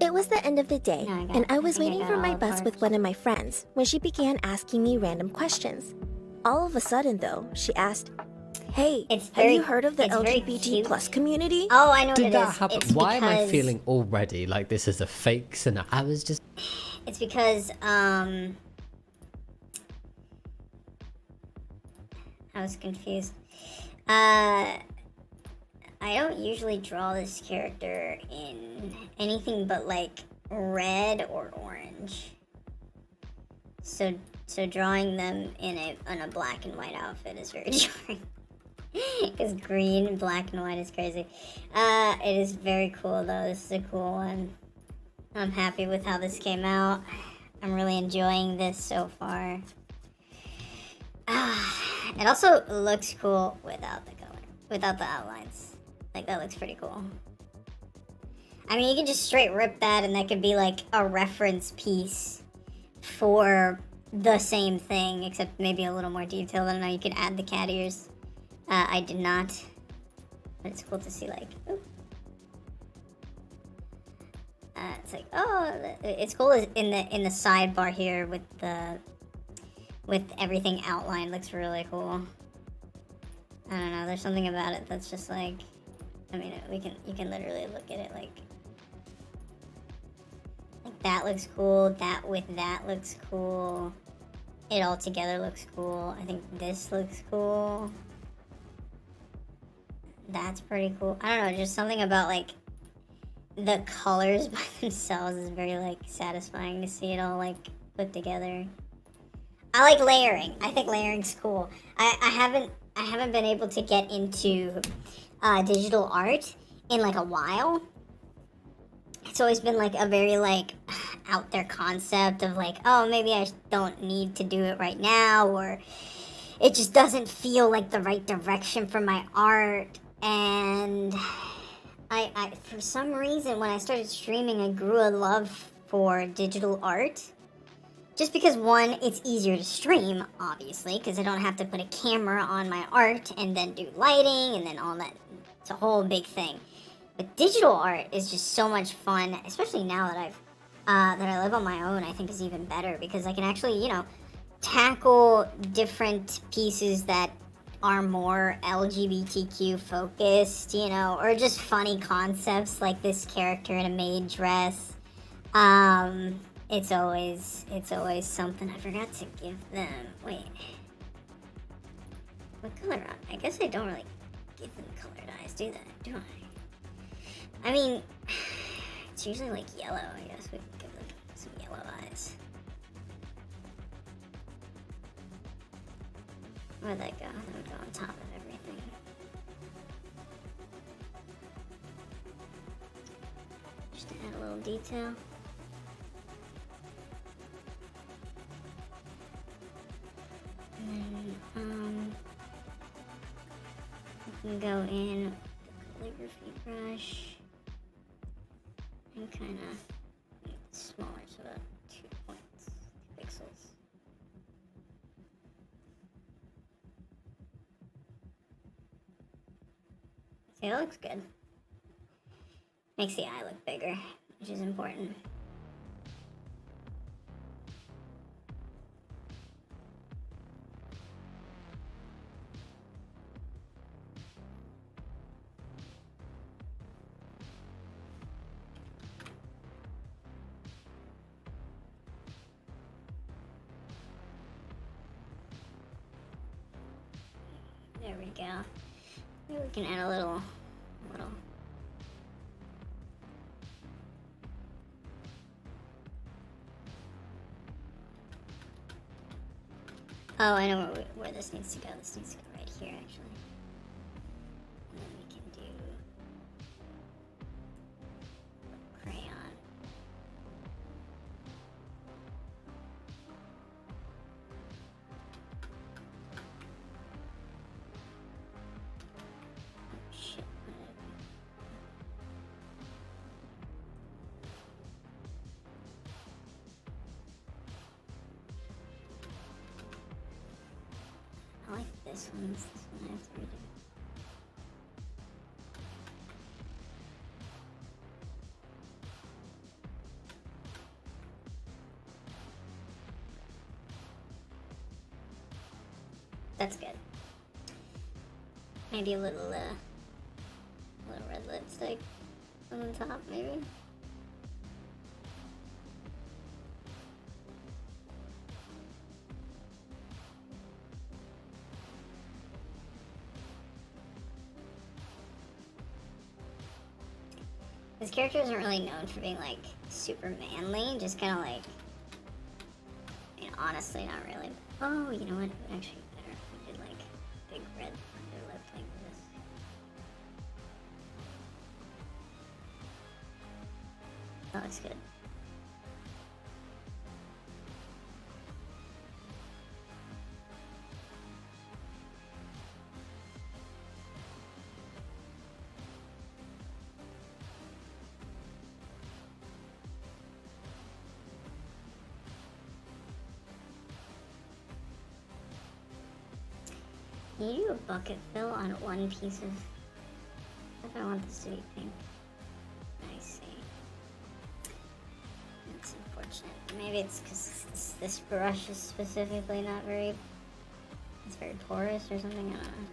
It was the end of the day, and I was waiting for my bus with one of my friends when she began asking me random questions. All of a sudden, though, she asked, "Hey, have you heard of the LGBT plus community?" Oh, I know what it is. Did that happen? Why am I feeling already like this is a fake scenario? I was just... It's because, I was confused. I I don't usually draw this character in anything but like red or orange. So drawing them in a black and white outfit is very jarring. Because green, black, and white is crazy. It is very cool though. This is a cool one. I'm happy with how this came out. I'm really enjoying this so far. It also looks cool without the color, without the outlines. Like, that looks pretty cool. I mean, you can just straight rip that and that could be like a reference piece for the same thing, except maybe a little more detailed. I don't know, you could add the cat ears. I did not, but it's cool to see, like, ooh. It's like, oh, it's cool in the sidebar here with everything outlined. Looks really cool. I don't know, there's something about it that's just like, I mean, you can literally look at it like that looks cool, that with that looks cool, it all together looks cool. I think this looks cool. That's pretty cool. I don't know, just something about like the colors by themselves is very like satisfying to see it all like put together. I like layering. I think layering's cool. I haven't been able to get into digital art in like a while. It's always been like a very like out there concept of like, oh, maybe I don't need to do it right now, or it just doesn't feel like the right direction for my art. And I for some reason when I started streaming, I grew a love for digital art. Just because, one, it's easier to stream, obviously, because I don't have to put a camera on my art and then do lighting and then all that. It's a whole big thing. But digital art is just so much fun, especially now that I live on my own. I think is even better because I can actually, you know, tackle different pieces that are more LGBTQ focused, you know, or just funny concepts like this character in a maid dress. It's always something. I forgot to give them. Wait. What color? I guess I don't really give them colored eyes, do I? I mean, it's usually like yellow. I guess we can give them some yellow eyes. Where'd that go? That would go on top of everything. Just to add a little detail. And we can go in with the calligraphy brush and kind of make it smaller, so about 2 points, 2 pixels. See, that looks good. Makes the eye look bigger, which is important. There we go. Maybe we can add a little. Oh, I know where this needs to go. This needs to go right here, actually. And then we can do crayon. Oh, shit. I like this one. This one I have to redo. That's good. Maybe a little red lipstick on the top, maybe. His character isn't really known for being like super manly, just kind of like, I mean, honestly, not really. Oh, you know what? It would actually be better if we did like big red underlip like this. That looks good. Can you do a bucket fill on one piece of... If I want this to be pink. I see. That's unfortunate. Maybe it's because this brush is specifically not very... It's very porous or something, I don't know.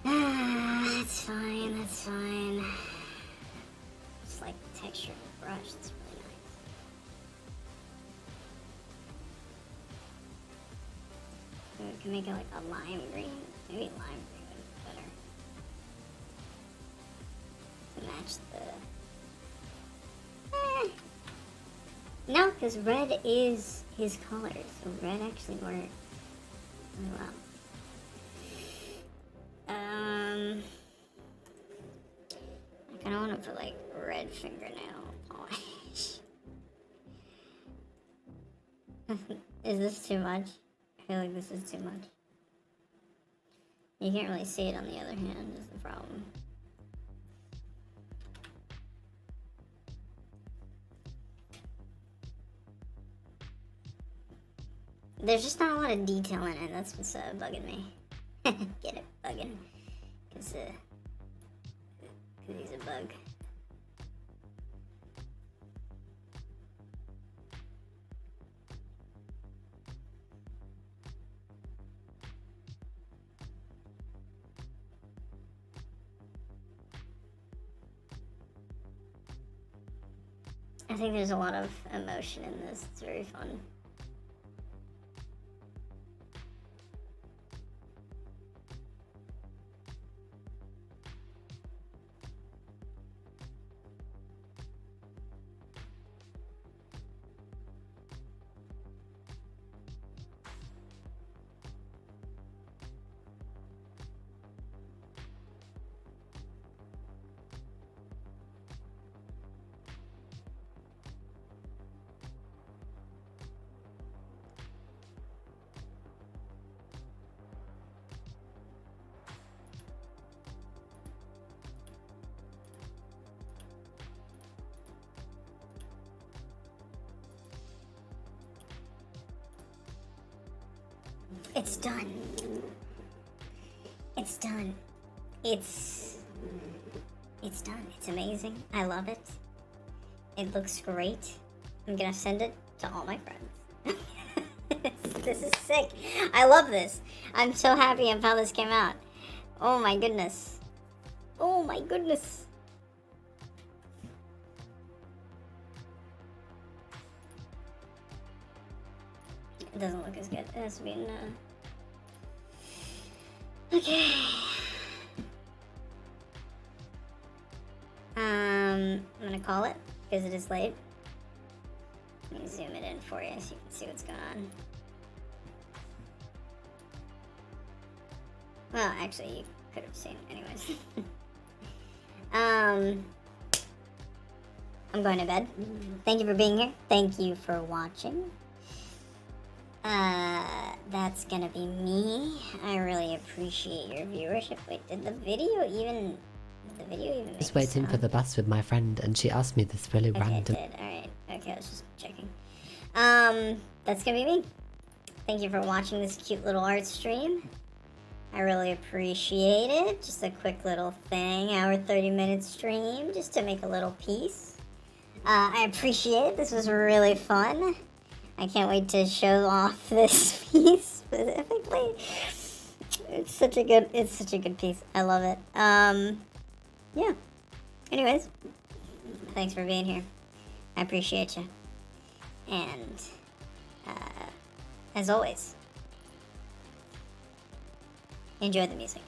Ah, that's fine, that's fine. Just like the texture of the brush, it's really nice. We can make it like a lime green. Maybe lime green would be better. To match the... No, because red is his color, so red actually works really well. I kind of want to put like red fingernail polish. Is this too much? I feel like this is too much. You can't really see it on the other hand, is the problem. There's just not a lot of detail in it, that's what's bugging me. Get it? Bugging. Because he's a bug. I think there's a lot of emotion in this. It's very fun. It's done. It's done. It's done. It's amazing. I love it. It looks great. I'm gonna send it to all my friends. This is sick. I love this. I'm so happy of how this came out. Oh my goodness. Oh my goodness. It doesn't look as good. It has to be in, Okay. I'm gonna call it, because it is late. Let me zoom it in for you so you can see what's going on. Well, actually, you could have seen anyways. I'm going to bed. Thank you for being here. Thank you for watching. That's gonna be me. I really appreciate your viewership. Wait, did the video even make I was waiting for the bus with my friend and she asked me this really random... It did. Alright. Okay, I was just checking. That's gonna be me. Thank you for watching this cute little art stream. I really appreciate it. Just a quick little thing, hour 30-minute stream, just to make a little piece. I appreciate it. This was really fun. I can't wait to show off this piece specifically. It's such a good piece. I love it. Yeah. Anyways, thanks for being here. I appreciate you. And as always, enjoy the music.